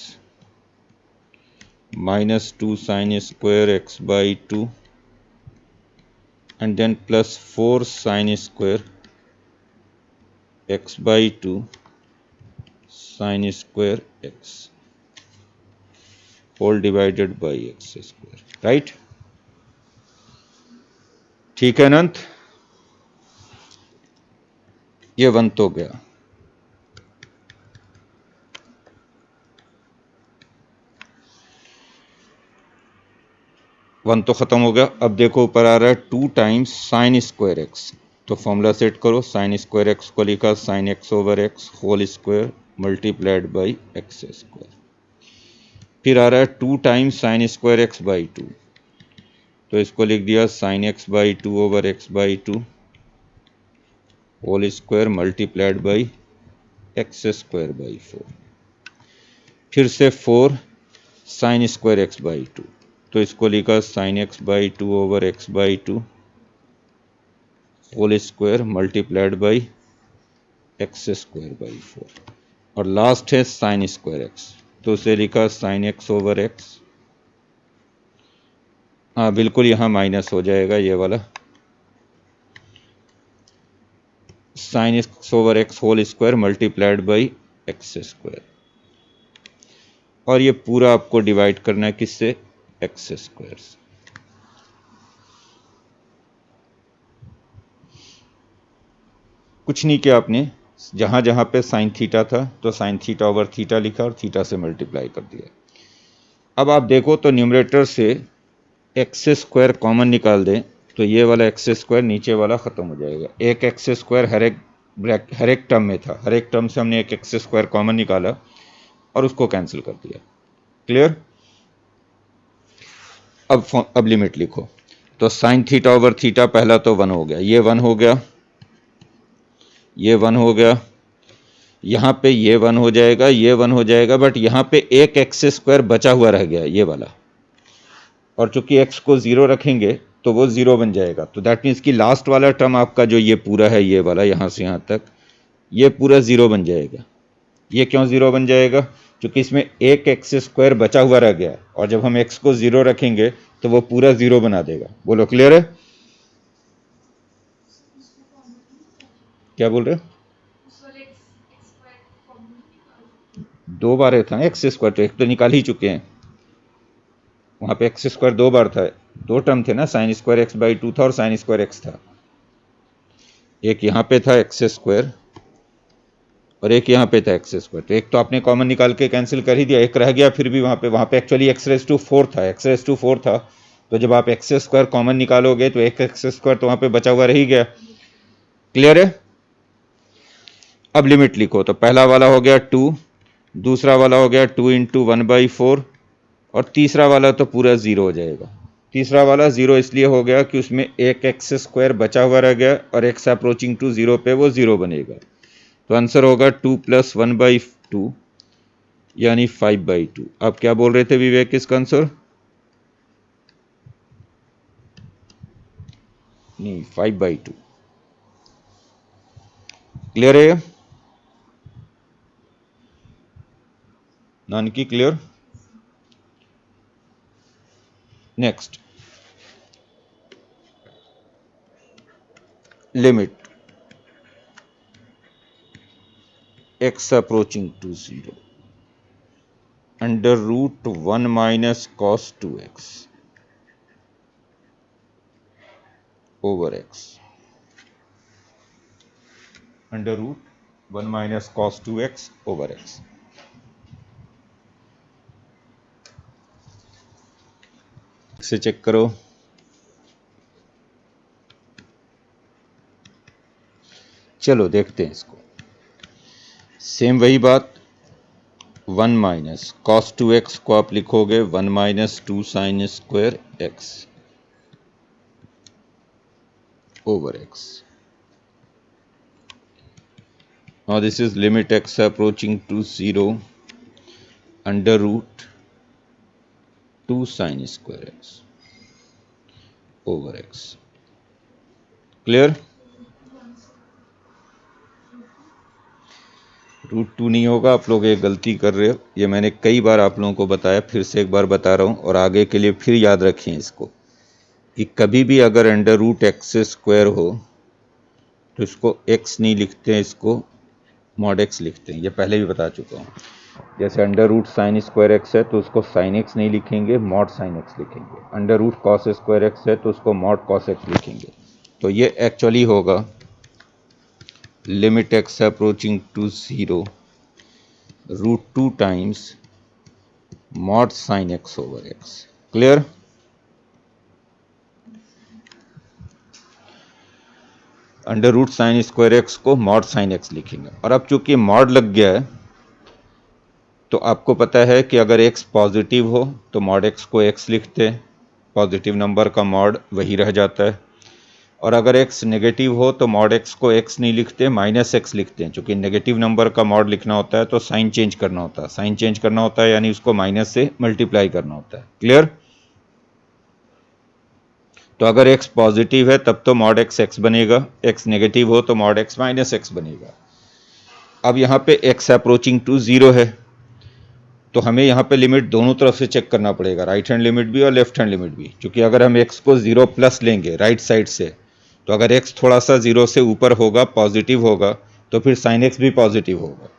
minus 2 sin square x by 2 and then plus 4 sin square x by 2 sin square x whole divided by x square। Right? ठीक है अनंत, ये 1 तो गया। वन तो खत्म हो गया। अब देखो ऊपर आ रहा है 2 टाइम्स साइन स्क्वायर एक्स, तो फॉर्मूला सेट करो। साइन स्क्वायर एक्स को लिखा sine x over x whole square multiplied by x square. फिर आ रहा है 2 times sine square x by 2, तो इसको लिख दिया sine x by 2 over x by 2 whole square multiplied by x square by 4। फिर से 4 साइन स्क्वायर एक्स बाई 2, तो इसको लिखा sine x by 2 over x by 2 whole square multiplied by x square by 4। और लास्ट है sign square x, तो उसे लिखा साइन एक्स ओवर एक्स, हाँ बिल्कुल यहाँ माइनस हो जाएगा ये वाला, sine x over x whole square multiplied by x square. और ये पूरा आपको डिवाइड करना है किससे? एक्स स्क्वायर से। कुछ नहीं किया आपने, जहां जहां पे साइन थीटा था तो साइन थीटा ओवर थीटा लिखा और थीटा से मल्टीप्लाई कर दिया। अब आप देखो तो न्यूमरेटर से एक्स स्क्वायर कॉमन निकाल दें तो ये वाला एक्स स्क्वायर नीचे वाला खत्म हो जाएगा। एक एक्स स्क्वायर हर एक टर्म में था, हर एक टर्म से हमने एक एक्स स्क्वायर कॉमन निकाला और उसको कैंसिल कर दिया। क्लियर? अब लिमिट लिखो, तो साइन थीटा ओवर थीटा पहला तो 1 हो गया, ये 1 हो गया, ये 1 हो गया, यहाँ पे ये 1 हो जाएगा, ये 1 हो जाएगा, बट यहाँ पे एक एक्स स्क्वायर बचा हुआ रह गया ये वाला, और चूंकि एक्स को 0 रखेंगे तो वो 0 बन जाएगा। तो दैट मीन्स कि लास्ट वाला टर्म आपका जो ये पूरा है ये वाला यहाँ से यहाँ तक, ये पूरा 0 बन जाएगा। ये क्यों 0 बन जाएगा? क्योंकि इसमें एक एक्स स्क्वायर बचा हुआ रह गया, और जब हम एक्स को 0 रखेंगे तो वो पूरा 0 बना देगा। बोलो क्लियर है? क्या बोल रहे हो? 2 बार है था एक्स स्क्वायर, तो एक तो निकाल ही चुके हैं, वहां पे एक्स स्क्वायर 2 बार था, 2 टर्म थे ना, साइन स्क्वायर एक्स बाई 2 था और साइन स्क्वायर एक्स था। एक यहाँ पे था एक्स स्क्वायर और एक यहाँ पे था एक्स स्क्वायर, तो एक तो आपने कॉमन निकाल के कैंसिल कर ही दिया, एक रह गया फिर भी वहाँ पे एक्चुअली एक्स रेज टू 4 था, एक्स रेज टू 4 था, तो जब आप एक्स स्क्वायर कॉमन निकालोगे तो एक एक्स स्क्वायर तो वहां पे बचा हुआ रह ही गया। क्लियर है? अब लिमिट लिखो, तो पहला वाला हो गया 2, दूसरा वाला हो गया 2 × 1/4 और तीसरा वाला तो पूरा 0 हो जाएगा। तीसरा वाला 0 इसलिए हो गया कि उसमें एक एक्स स्क्वायर बचा हुआ रह गया और एक्स अप्रोचिंग टू 0 पे वो 0 बनेगा। तो आंसर होगा 2 + 1/2 यानी 5/2। आप क्या बोल रहे थे विवेक इसका आंसर? नहीं, 5/2। क्लियर है? Nanaki clear? Next, limit x approaching to 0 √1 - cos 2x over x √1 - cos 2x over x। से चेक करो। चलो देखते हैं इसको। सेम वही बात, 1 - cos 2x को आप लिखोगे 1 - 2 sin square x over x। Now this is limit x approaching to 0 √2 sin square x over x। Clear? √2 नहीं होगा, आप लोग एक गलती कर रहे हो। ये मैंने कई बार आप लोगों को बताया, फिर से एक बार बता रहा हूँ और आगे के लिए फिर याद रखें इसको कि कभी भी अगर √x² हो तो इसको x नहीं लिखते, इसको mod x लिखते हैं। ये पहले भी बता चुका हूँ। जैसे √sin² x है तो उसको sin x नहीं लिखेंगे, mod sin x लिखेंगे। √cos² x है तो उसको mod cos x लिखेंगे। तो ये एक्चुअली होगा limit x approaching to 0 √2 times mod sin x over x। Clear? √sin² x को mod sin x लिखेंगे। और अब चूंकि mod लग गया है तो आपको पता है कि अगर x पॉजिटिव हो तो mod x को x लिखते हैं, पॉजिटिव नंबर का mod वही रह जाता है। और अगर x नेगेटिव हो तो mod x को x नहीं लिखते, -x लिखते हैं। चूंकि नेगेटिव नंबर का mod लिखना होता है तो साइन चेंज करना होता है, साइन चेंज करना होता है यानी उसको माइनस से मल्टीप्लाई करना होता है। क्लियर? तो अगर x पॉजिटिव है तब तो mod x x बनेगा, x नेगेटिव हो तो mod x -x बनेगा। अब यहाँ पे x अप्रोचिंग टू 0 है तो हमें यहाँ पे लिमिट दोनों तरफ से चेक करना पड़ेगा, राइट हैंड लिमिट भी और लेफ्ट हैंड लिमिट भी। क्योंकि अगर हम x को 0+ लेंगे राइट साइड से तो अगर x थोड़ा सा 0 से ऊपर होगा, पॉजिटिव होगा, तो फिर sin x भी पॉजिटिव होगा।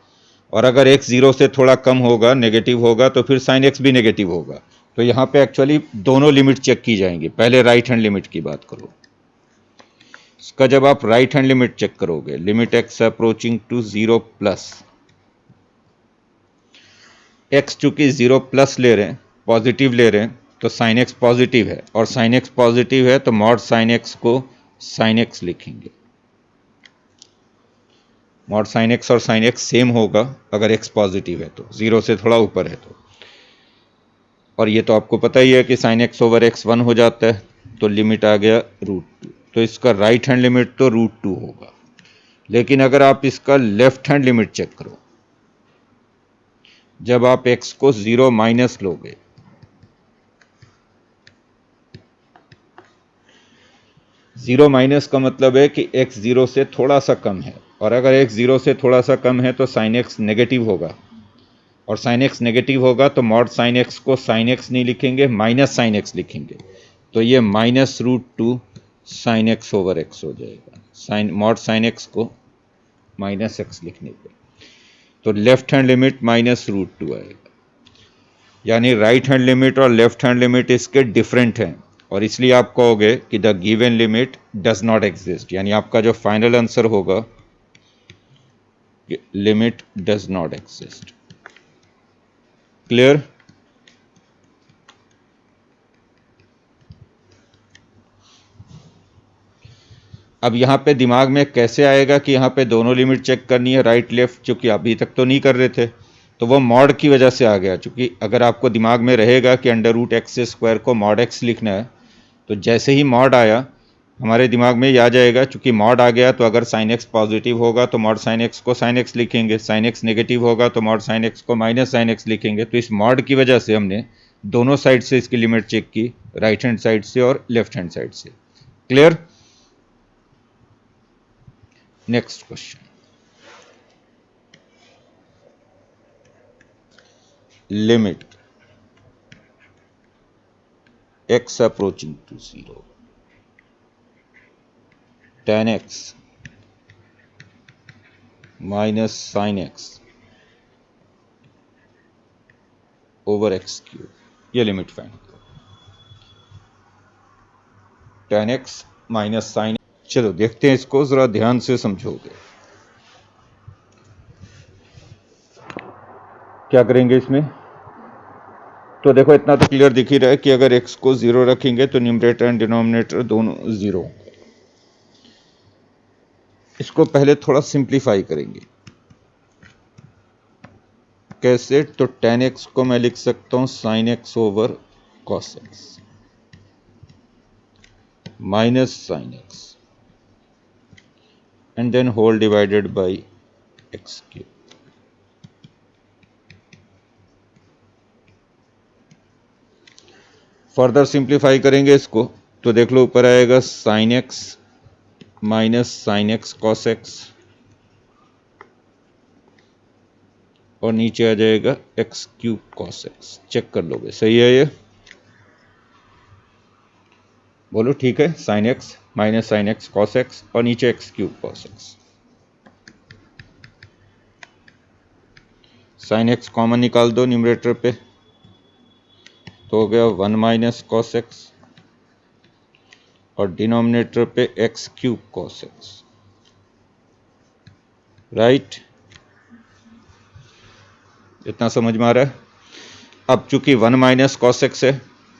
और अगर x 0 से थोड़ा कम होगा, नेगेटिव होगा, तो फिर sin x भी नेगेटिव होगा। तो यहाँ पे एक्चुअली दोनों लिमिट चेक की जाएंगी। पहले राइट हैंड लिमिट की बात करो। इसका जब आप राइट हैंड लिमिट चेक करोगे, limit x approaching to 0+, x चूंकि 0+ ले रहे हैं, पॉजिटिव ले रहे हैं, तो sin x पॉजिटिव है और sin x पॉजिटिव है तो mod sin x को sin x लिखेंगे। mod sin x और sin x सेम होगा अगर x पॉजिटिव है तो, 0 से थोड़ा ऊपर है तो। और ये तो आपको पता ही है कि sin x over x 1 हो जाता है, तो लिमिट आ गया √2। तो इसका राइट हैंड लिमिट तो √2 होगा। लेकिन अगर आप इसका लेफ्ट हैंड लिमिट चेक करो, जब आप x को 0- लोगे, जीरो माइनस का मतलब है कि x 0 से थोड़ा सा कम है, और अगर x 0 से थोड़ा सा कम है तो sin x नेगेटिव होगा, और sin x नेगेटिव होगा तो mod sin x को sin x नहीं लिखेंगे, -sin x लिखेंगे। तो ये -√2 sin x over x हो जाएगा, mod sin x को -x लिखने पे। तो लेफ्ट हैंड लिमिट -√2 आएगा। यानी राइट हैंड लिमिट और लेफ्ट हैंड लिमिट इसके डिफरेंट हैं, और इसलिए आप कहोगे कि the given limit does not exist. यानी आपका जो फाइनल आंसर होगा limit does not exist. Clear? अब यहाँ पे दिमाग में कैसे आएगा कि यहाँ पे दोनों लिमिट चेक करनी है, राइट लेफ्ट, चूँकि अभी तक तो नहीं कर रहे थे, तो वो मॉड की वजह से आ गया। चूँकि अगर आपको दिमाग में रहेगा कि अंडर रूट एक्स स्क्वायर को मॉड एक्स लिखना है, तो जैसे ही मॉड आया हमारे दिमाग में ये आ जाएगा। चूँकि मॉड आ गया तो अगर साइन एक्स पॉजिटिव होगा तो मॉड साइन एक्स को साइन एक्स लिखेंगे, साइन एक्स नेगेटिव होगा तो मॉड साइन एक्स को माइनस साइन एक्स लिखेंगे। तो इस मॉड की वजह से हमने दोनों साइड से इसकी लिमिट चेक की, राइट हैंड साइड से और लेफ्ट हैंड साइड से। Clear? Next question, limit x approaching to 0 tan x minus sin x over x cube, ये लिमिट फाइंड करो। tan x माइनस साइन, चलो देखते हैं इसको, जरा ध्यान से समझोगे। क्या करेंगे इसमें? तो देखो इतना तो क्लियर दिख ही रहा है कि अगर x को 0 रखेंगे तो न्यूमरेटर एंड डिनोमिनेटर दोनों 0। इसको पहले थोड़ा सिंप्लीफाई करेंगे। कैसे? तो tan x को मैं लिख सकता हूं sin x over cos x minus sin x and then whole divided by x cube. Further simplify करेंगे इसको तो देख लो ऊपर आएगा sin x minus sine x cos x और नीचे आ जाएगा x cube cos x. Check कर लोगे, सही है ये? बोलो ठीक है। Sine x minus sine x cos x और नीचे x cube cos x. Sine x common निकाल दो न्यूमरेटर पे, तो हो गया 1 माइनस कॉस एक्स और डिनोमिनेटर पे x cube cos x, right? इतना समझ में आ रहा है? अब चूंकि 1 माइनस कॉस एक्स है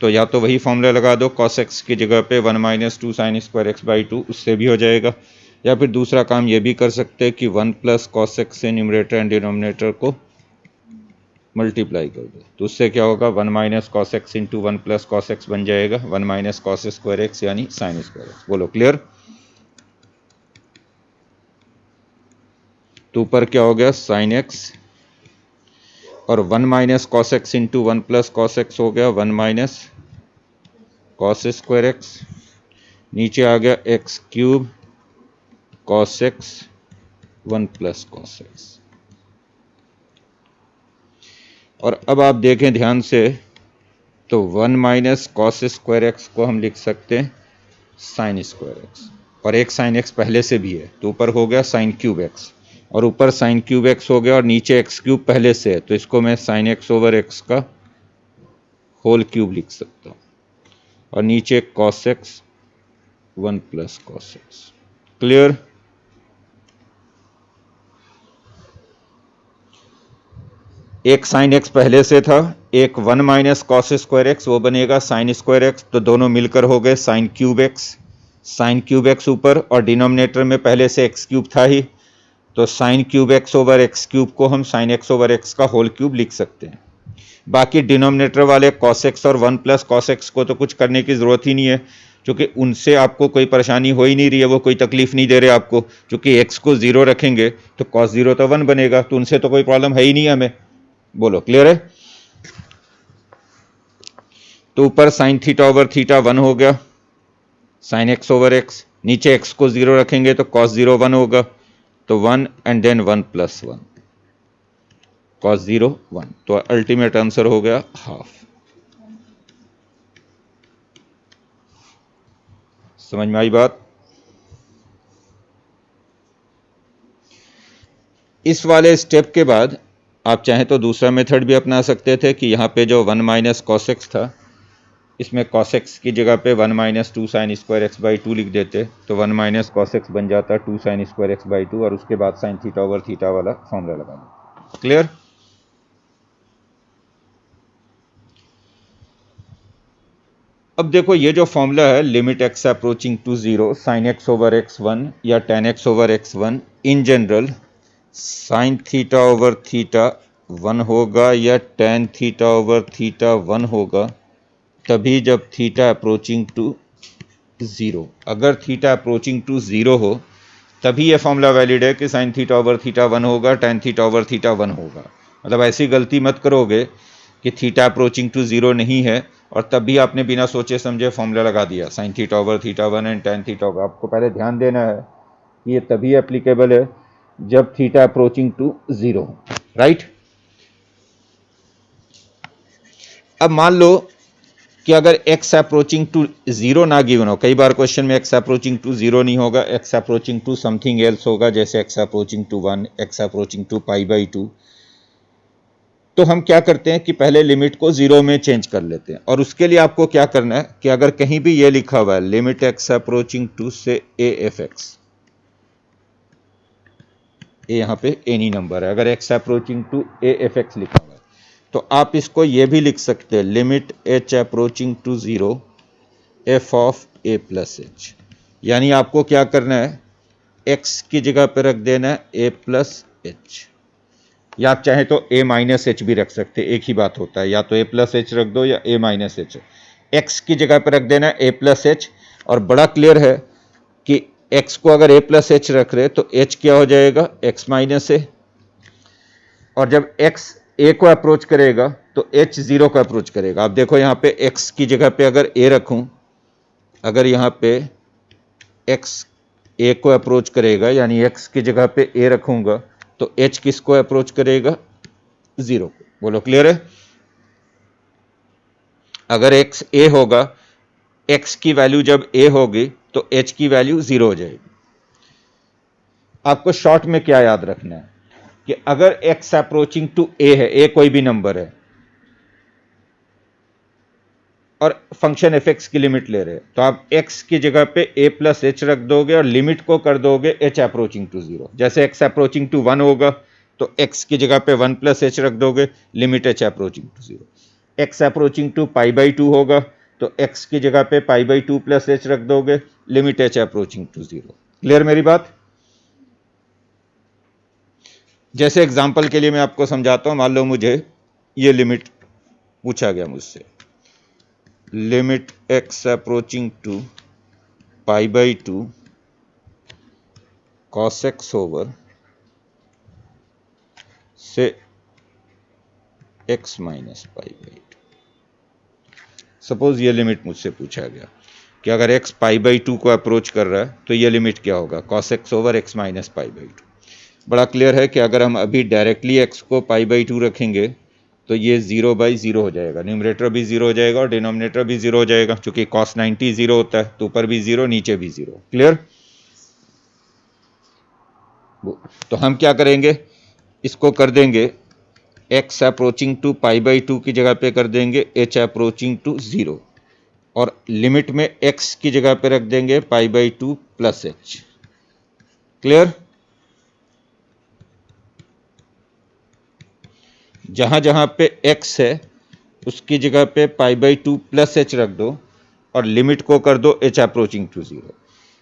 तो या तो वही फॉर्मूला लगा दो, कॉस एक्स की जगह पे 1 minus 2 sine square x by 2, उससे भी हो जाएगा। या फिर दूसरा काम ये भी कर सकते हैं कि 1 प्लस कॉस एक्स से न्यूमरेटर एंड डिनोमिनेटर को मल्टीप्लाई कर दो, तो उससे क्या होगा 1 minus cos x into 1 plus cos x बन जाएगा 1 माइनस कॉस स्क्वायर एक्स यानी साइन स्क्वायर एक्स। बोलो क्लियर? तो ऊपर क्या हो गया साइन एक्स और 1 minus cos x into 1 plus cos x हो गया 1 माइनस कॉस स्क्वायर एक्स, नीचे आ गया x cube cos x 1 plus cos x. और अब आप देखें ध्यान से तो 1 माइनस कॉस स्क्वायर एक्स को हम लिख सकते हैं साइन स्क्वायर एक्स, और एक साइन एक्स पहले से भी है तो ऊपर हो गया साइन क्यूब एक्स, और ऊपर साइन क्यूब एक्स हो गया और नीचे एक्स क्यूब पहले से है तो इसको मैं साइन एक्स ओवर एक्स का होल क्यूब लिख सकता हूँ, और नीचे cos x 1 plus cos x. Clear? एक साइन एक्स पहले से था, एक 1 माइनस कॉस स्क्वायर एक्स, वो बनेगा साइन स्क्वायर एक्स, तो दोनों मिलकर हो गए sine cube x. Sine cube x ऊपर और डिनोमिनेटर में पहले से एक्स क्यूब था ही, तो sine cube x over x cube को हम साइन एक्स ओवर एक्स का होल क्यूब लिख सकते हैं। बाकी डिनोमिनेटर वाले कॉस एक्स और 1 प्लस कॉस एक्स को तो कुछ करने की ज़रूरत ही नहीं है, क्योंकि उनसे आपको कोई परेशानी हो ही नहीं रही है, वो कोई तकलीफ नहीं दे रहे आपको। क्योंकि एक्स को 0 रखेंगे तो कॉस 0 तो 1 बनेगा, तो उनसे तो कोई प्रॉब्लम है ही नहीं हमें। बोलो क्लियर है? तो ऊपर साइन थीटा ओवर थीटा 1 हो गया साइन एक्स ओवर एक्स, नीचे एक्स को 0 रखेंगे तो कॉस 0 1 होगा, तो 1 एंड देन 1 प्लस 1 कॉस 0 1, तो अल्टीमेट आंसर हो गया हाफ। समझ में आई बात? इस वाले स्टेप के बाद आप चाहें तो दूसरा मेथड भी अपना सकते थे कि यहाँ पे जो 1 माइनस कॉस एक्स था, इसमें कॉस एक्स की जगह पे 1 minus 2 sine square x by 2 लिख देते, तो 1 माइनस कॉस एक्स बन जाता 2 साइन स्क्वायर एक्स बाई 2, और उसके बाद साइन थीटा ओवर थीटा वाला फॉर्मूला लगा दो। क्लियर? अब देखो ये जो फॉर्मूला है limit x approaching to zero sine x over x one या tan x over x one, in general sine theta over theta one होगा या tan theta over theta one होगा तभी जब थीटा अप्रोचिंग टू ज़ीरो। अगर theta approaching to zero हो तभी ये फॉर्मूला वैलिड है कि sine theta over theta one होगा, ten theta over theta one होगा। मतलब ऐसी गलती मत करोगे कि थीटा अप्रोचिंग टू ज़ीरो नहीं है और तब भी आपने बिना सोचे समझे फॉर्मूला लगा दिया sign theta over theta one and ten theta over. आपको पहले ध्यान देना है कि ये तभी एप्लीकेबल है जब थीटा अप्रोचिंग टू ज़ीरो हो, राइट। अब मान लो कि अगर x अप्रोचिंग टू जीरो ना गिवन हो, कई बार क्वेश्चन में x अप्रोचिंग टू जीरो नहीं होगा, x approaching to something else होगा, जैसे x approaching to one, x approaching to pi by two, तो हम क्या करते हैं कि पहले लिमिट को जीरो में चेंज कर लेते हैं। और उसके लिए आपको क्या करना है कि अगर कहीं भी ये लिखा हुआ है लिमिट x अप्रोचिंग टू से a एफ एक्स, ए यहाँ पे एनी नंबर है, अगर x approaching to a f x लिखा हुआ है तो आप इसको ये भी लिख सकते हैं limit h approaching to zero f of a plus h. यानी आपको क्या करना है, x की जगह पर रख देना है ए प्लस एच, या आप चाहें तो ए माइनस एच भी रख सकते हैं, एक ही बात होता है, या तो ए प्लस एच रख दो या ए माइनस एच। x की जगह पर रख देना है ए प्लस एच, और बड़ा क्लियर है कि x को अगर ए प्लस एच रख रहे तो h क्या हो जाएगा x माइनस ए, और जब x a को अप्रोच करेगा तो h जीरो को अप्रोच करेगा। आप देखो यहाँ पे x की जगह पे अगर a रखूं, अगर यहाँ पे x a को अप्रोच करेगा यानी x की जगह पे a रखूंगा तो h किसको अप्रोच करेगा, जीरो को। बोलो क्लियर है। अगर x a होगा, x की वैल्यू जब a होगी तो h की वैल्यू जीरो हो जाएगी। आपको शॉर्ट में क्या याद रखना है कि अगर x अप्रोचिंग टू a है, a कोई भी नंबर है और फंक्शन एफ एक्स की लिमिट ले रहे हैं, तो आप x की जगह पे a प्लस एच रख दोगे और लिमिट को कर दोगे h अप्रोचिंग टू जीरो। जैसे x अप्रोचिंग टू वन होगा तो x की जगह पे वन प्लस एच रख दोगे, limit h approaching to zero. x approaching to pi by two होगा तो x की जगह पे pi by two plus h रख दोगे, limit h approaching to zero. Clear मेरी बात। जैसे एग्जाम्पल के लिए मैं आपको समझाता हूं, मान लो मुझे ये लिमिट पूछा गया मुझसे, limit x approaching to pi by two cos x over से x minus pi by two. Suppose ये लिमिट मुझसे पूछा गया कि अगर x पाई बाई टू को अप्रोच कर रहा है तो ये लिमिट क्या होगा, cos x over x minus pi by two. बड़ा क्लियर है कि अगर हम अभी डायरेक्टली x को पाई बाई टू रखेंगे तो ये जीरो बाई जीरो हो जाएगा, न्यूमरेटर भी जीरो हो जाएगा और डिनोमिनेटर भी जीरो हो जाएगा, क्योंकि कॉस 90 जीरो होता है तो ऊपर भी जीरो नीचे भी जीरो। क्लियर। तो हम क्या करेंगे, इसको कर देंगे x approaching to pi by two की जगह पे कर देंगे h अप्रोचिंग टू जीरो, और लिमिट में x की जगह पे रख देंगे pi by two plus h. Clear. जहां जहां पे x है उसकी जगह पे pi by two plus h रख दो और लिमिट को कर दो h अप्रोचिंग टू जीरो।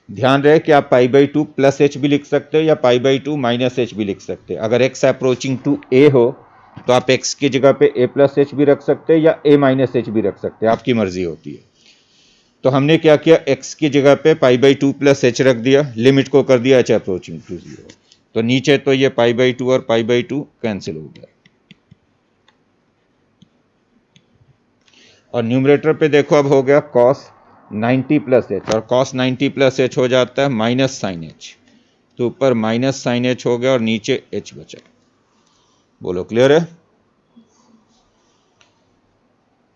ध्यान रहे कि आप पाई बाई टू प्लस एच भी लिख सकते हो या पाई बाई टू माइनस एच भी लिख सकते हो। अगर x अप्रोचिंग टू a हो तो आप x की जगह पे a प्लस एच भी रख सकते हैं या a माइनस एच भी रख सकते हैं, आपकी मर्जी होती है। तो हमने क्या किया, x की जगह पे pi by two plus h रख दिया, लिमिट को कर दिया h अप्रोचिंग टू जीरो। तो नीचे तो ये पाई बाई टू और पाई बाई टू कैंसिल हो गया, और न्यूमरेटर पे देखो अब हो गया कॉस 90 प्लस एच, और कॉस 90 प्लस एच हो जाता है माइनस साइन एच, तो ऊपर माइनस साइन एच हो गया और नीचे एच बचा। बोलो क्लियर है।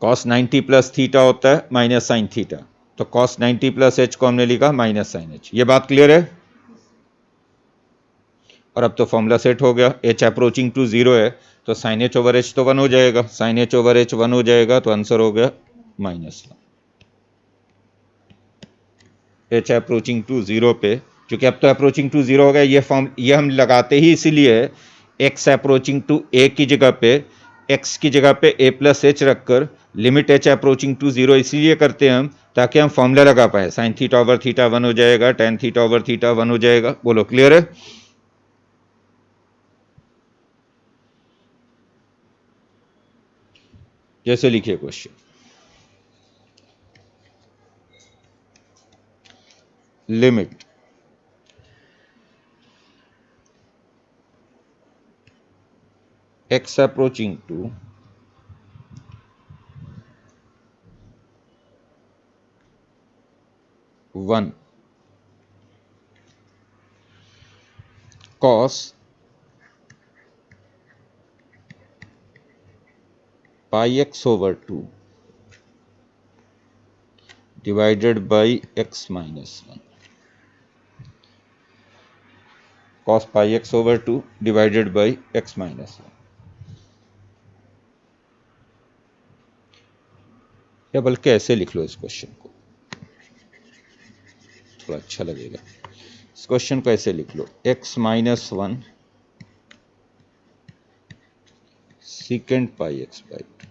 कॉस 90 प्लस थीटा होता है माइनस साइन थीटा, तो कॉस 90 प्लस एच को हमने लिखा माइनस साइन एच। ये बात क्लियर है। और अब तो फॉर्मूला सेट हो गया, एच अप्रोचिंग टू जीरो है तो साइन एच ओवर एच तो वन हो जाएगा, sine h over h one हो जाएगा तो आंसर हो गया minus one. H approaching to zero पे, क्योंकि अब तो अप्रोचिंग टू जीरो हो गया, ये हम लगाते ही इसीलिए एक्स अप्रोचिंग टू ए की जगह पे x की जगह पे a प्लस एच रखकर लिमिट h अप्रोचिंग टू 0 इसीलिए करते हैं हम ताकि हम फॉर्मूला लगा पाए। साइन थीटा ओवर थीटा 1 हो जाएगा, टेन थीटा ओवर थीटा 1 हो जाएगा। बोलो क्लियर है? जैसे लिखिए question, limit x approaching to 1 cos pi x over 2 divided by x minus 1, cos pi x over 2 divided by x minus 1, या बल्कि ऐसे लिख लो इस क्वेश्चन को, थोड़ा अच्छा लगेगा। इस क्वेश्चन को ऐसे लिख लो, x minus 1 secant pi x by 2,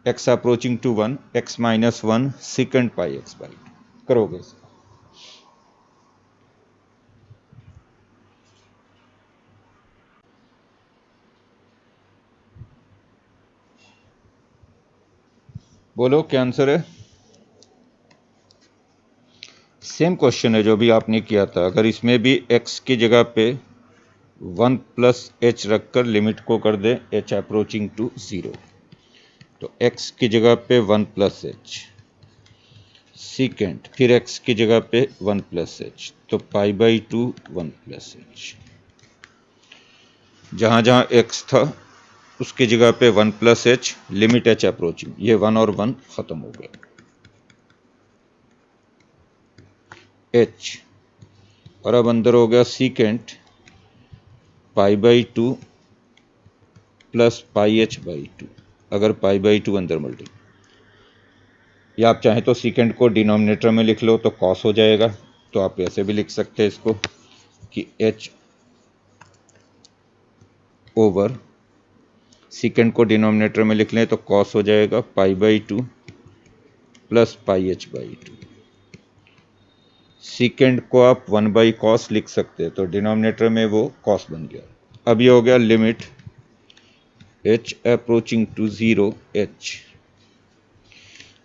x approaching to 1 x minus 1 secant pi x by 2 करोगे इसको। बोलो क्या आंसर है? सेम क्वेश्चन है जो भी आपने किया था। अगर इसमें भी x की जगह पे 1 प्लस एच रखकर लिमिट को कर दे h अप्रोचिंग टू 0, तो x की जगह पे 1 प्लस एच सीकेंट, फिर x की जगह पे 1 प्लस एच, तो पाई बाई 2 1 प्लस एच। जहाँ जहाँ x था उसकी जगह पे 1 plus H, limit h approaching, ये 1 और 1 खत्म हो गया। h और अब अंदर हो गया secant pi by 2 plus pi H by 2, अगर पाई बाई 2 अंदर मल्टी, या आप चाहें तो सीकेंट को डिनोमिनेटर में लिख लो तो कॉस हो जाएगा। तो आप ऐसे भी लिख सकते हैं इसको कि h ओवर सीकेंट को डिनोमिनेटर में लिख लें तो कॉस हो जाएगा pi by 2 plus pi H by 2। Secant को आप 1 बाई कॉस लिख सकते हैं, तो डिनोमिनेटर में वो कॉस बन गया। अब ये हो गया limit h approaching to 0 h,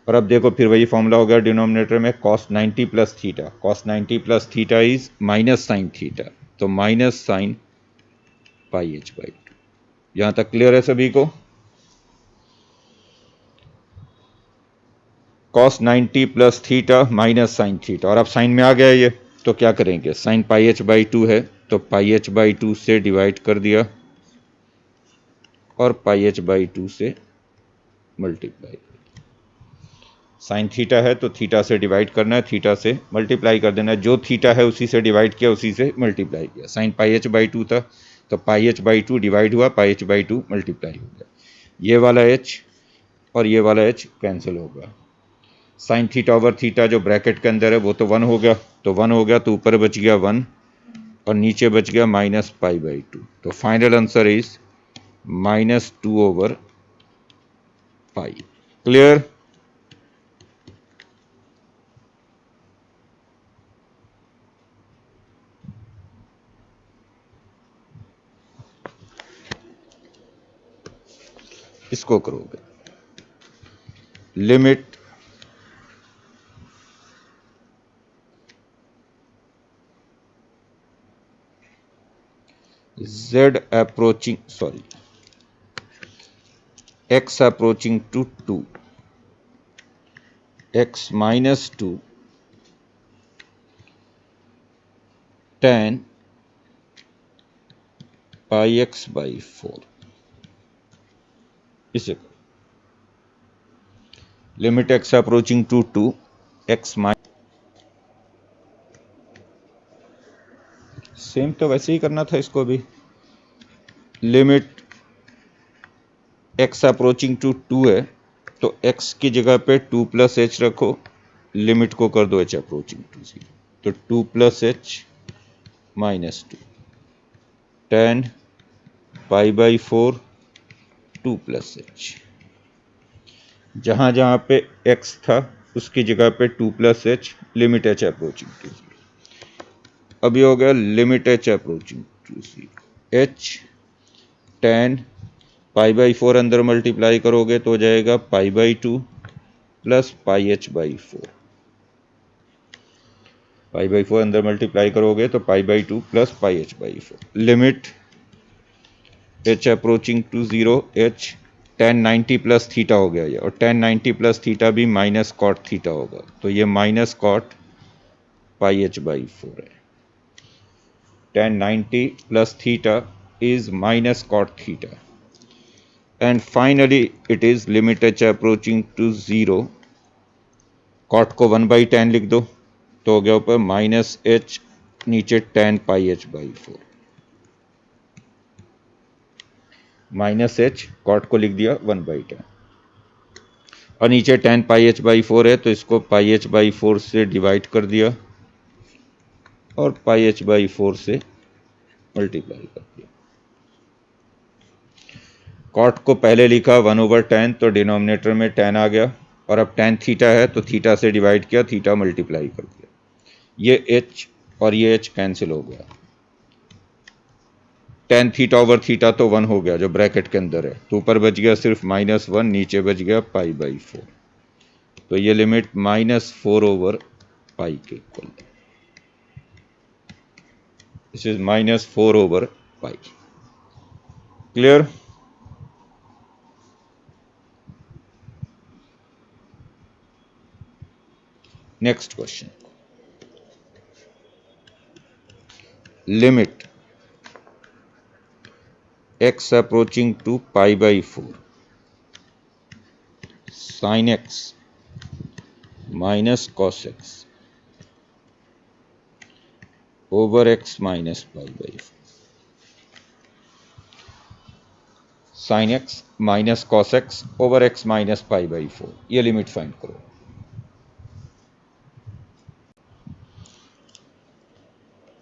और अब देखो फिर वही फॉर्मूला हो गया डिनोमिनेटर में cos 90 plus theta, cos 90 plus theta is minus sine theta, तो minus sine pi H by 2। यहां तक क्लियर है सभी को? cos 90 plus theta minus sine theta, और अब साइन में आ गया ये, तो क्या करेंगे, साइन पाई एच बाई 2 है तो पाई एच बाई 2 से डिवाइड कर दिया और पाई एच बाई 2 से मल्टीप्लाई। साइन थीटा है तो थीटा से डिवाइड करना है, थीटा से मल्टीप्लाई कर देना है, जो थीटा है उसी से डिवाइड किया उसी से मल्टीप्लाई किया। साइन पाई एच बाई 2 था तो पाई एच बाई 2 डिवाइड हुआ, पाई एच बाई 2 मल्टीप्लाई हो गया। ये वाला एच और ये वाला एच कैंसिल हो गया। साइन थीटा ओवर थीटा जो ब्रैकेट के अंदर है वो तो 1 हो गया, तो 1 हो गया तो ऊपर बच गया 1 और नीचे बच गया माइनस पाई बाई 2, तो final answer is minus 2 over pi. Clear? इसको करोगे, limit z approaching, sorry, x approaching to 2 x minus 2 tan pi x by 4, इसे limit x approaching to 2 x minus, same तो वैसे ही करना था इसको भी। लिमिट x अप्रोचिंग टू 2 है तो x की जगह पे 2 प्लस एच रखो, लिमिट को कर दो h अप्रोचिंग टू 0, तो 2 plus H minus 2 tan π/4 2 + h। जहाँ जहाँ पे x था उसकी जगह पे 2 + h, limit h approaching to 0। अब ये हो गया limit h approaching to 0। h tan π/4 अंदर मल्टीप्लाई करोगे तो हो जाएगा π/2 + πh/4। π/4 अंदर मल्टीप्लाई करोगे तो π/2 + πh/4। Limit h approaching to 0, h tan 90 + theta हो गया ये, और tan 90 + थीटा भी माइनस कॉट थीटा होगा, तो ये माइनस कॉट πh/4 है। tan 90 + theta is minus cot theta, and finally it is limit h approaching to 0। cot को 1/tan लिख दो तो हो गया ऊपर -h, नीचे tan πh/4, -h cot को लिख दिया 1/tan, और नीचे tan πh/4 है तो इसको πh/4 से डिवाइड कर दिया और πh/4 से मल्टीप्लाई कर दिया। कॉट को पहले लिखा 1/tan, तो डिनोमिनेटर में tan आ गया, और अब tan थीटा है तो थीटा से डिवाइड किया, थीटा मल्टीप्लाई कर दिया। ये h और ये h कैंसिल हो गया। tan थीटा/थीटा तो 1 हो गया जो ब्रैकेट के अंदर है, तो ऊपर बच गया सिर्फ -1, नीचे बच गया π/4। तो ये लिमिट -4/π के इक्वल है। This is -4/π। Clear? Next question, limit x approaching to π/4 sin x minus cos x over x minus π/4, sin x minus cos x over x minus π/4, ये लिमिट फाइंड करो।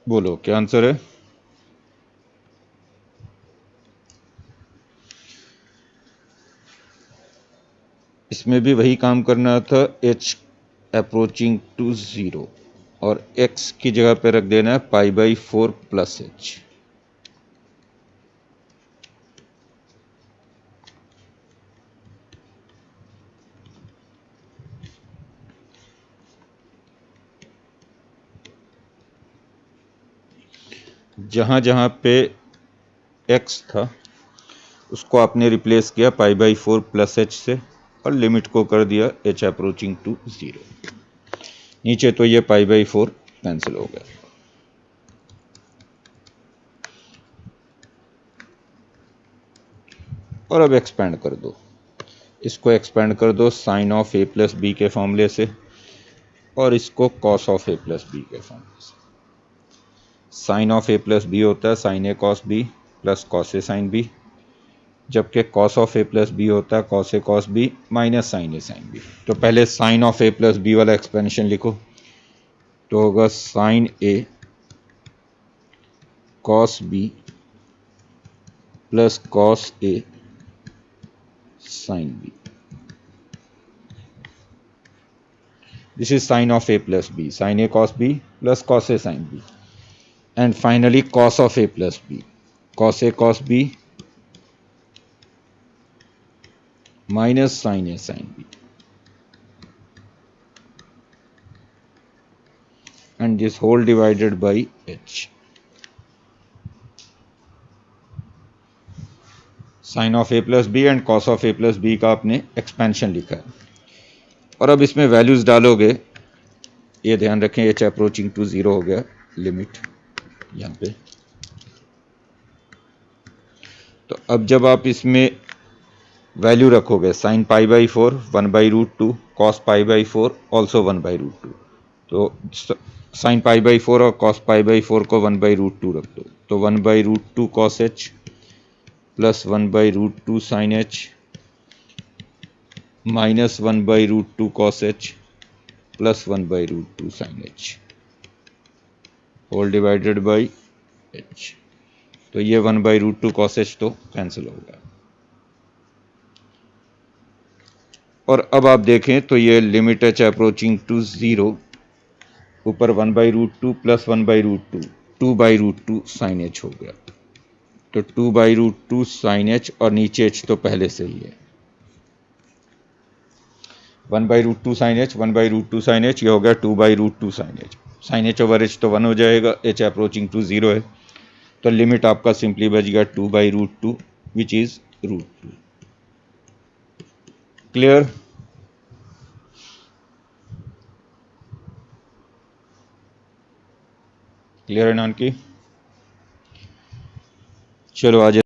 बोलो क्या आंसर है? इसमें भी वही काम करना था, h अप्रोचिंग टू 0 और x की जगह पे रख देना है π/4 + h। जहाँ जहाँ पे x था उसको आपने रिप्लेस किया π/4 + h से, और लिमिट को कर दिया h अप्रोचिंग टू 0। नीचे तो ये π/4 कैंसिल हो गया। और अब एक्सपेंड कर दो, इसको एक्सपेंड कर दो साइन ऑफ a + b के फॉर्मूले से, और इसको कॉस ऑफ a + b के फॉर्मूले से। साइन ऑफ a + b होता है sin a cos b plus cos a sin b, जबकि कॉस ऑफ a + b होता है cos a cos b minus sin a sin b। तो पहले साइन ऑफ a + b वाला एक्सपेंशन लिखो, तो होगा sin a cos b plus cos a sin b। This is sin of a + b, sin a cos b plus cos a sin b, and finally cos of a + b, cos a cos b minus sin a sin b, and this whole divided by h। Sine of a + b and cos of a + b का आपने expansion लिखा है, और अब इसमें values डालोगे, ये ध्यान रखें h अप्रोचिंग टू 0 हो गया लिमिट यहाँ पे। तो अब जब आप इसमें वैल्यू रखोगे साइन π/4 1/√2, cos π/4 ऑल्सो 1/√2, तो साइन π/4 और cos π/4 को 1/√2 रख दो, तो 1/√2 cos h plus 1/√2 sin h minus 1/√2 cos h plus 1/√2 sin h whole divided by h। तो ये 1/√2 cos h तो कैंसिल हो गया। और अब आप देखें तो ये लिमिट h अप्रोचिंग टू 0, ऊपर 1/√2 प्लस 1/√2, 2/√2 sin h हो गया। तो 2/√2 sin h और नीचे h तो पहले से ही है। 1/√2 sin h, 1/√2 sin h, ये हो गया 2/√2 sin h। sin h over h तो 1 हो जाएगा, h अप्रोचिंग टू 0 है, तो लिमिट आपका सिंपली बच गया 2/√2 विच इज √2। क्लियर? क्लियर है नानकी? चलो आज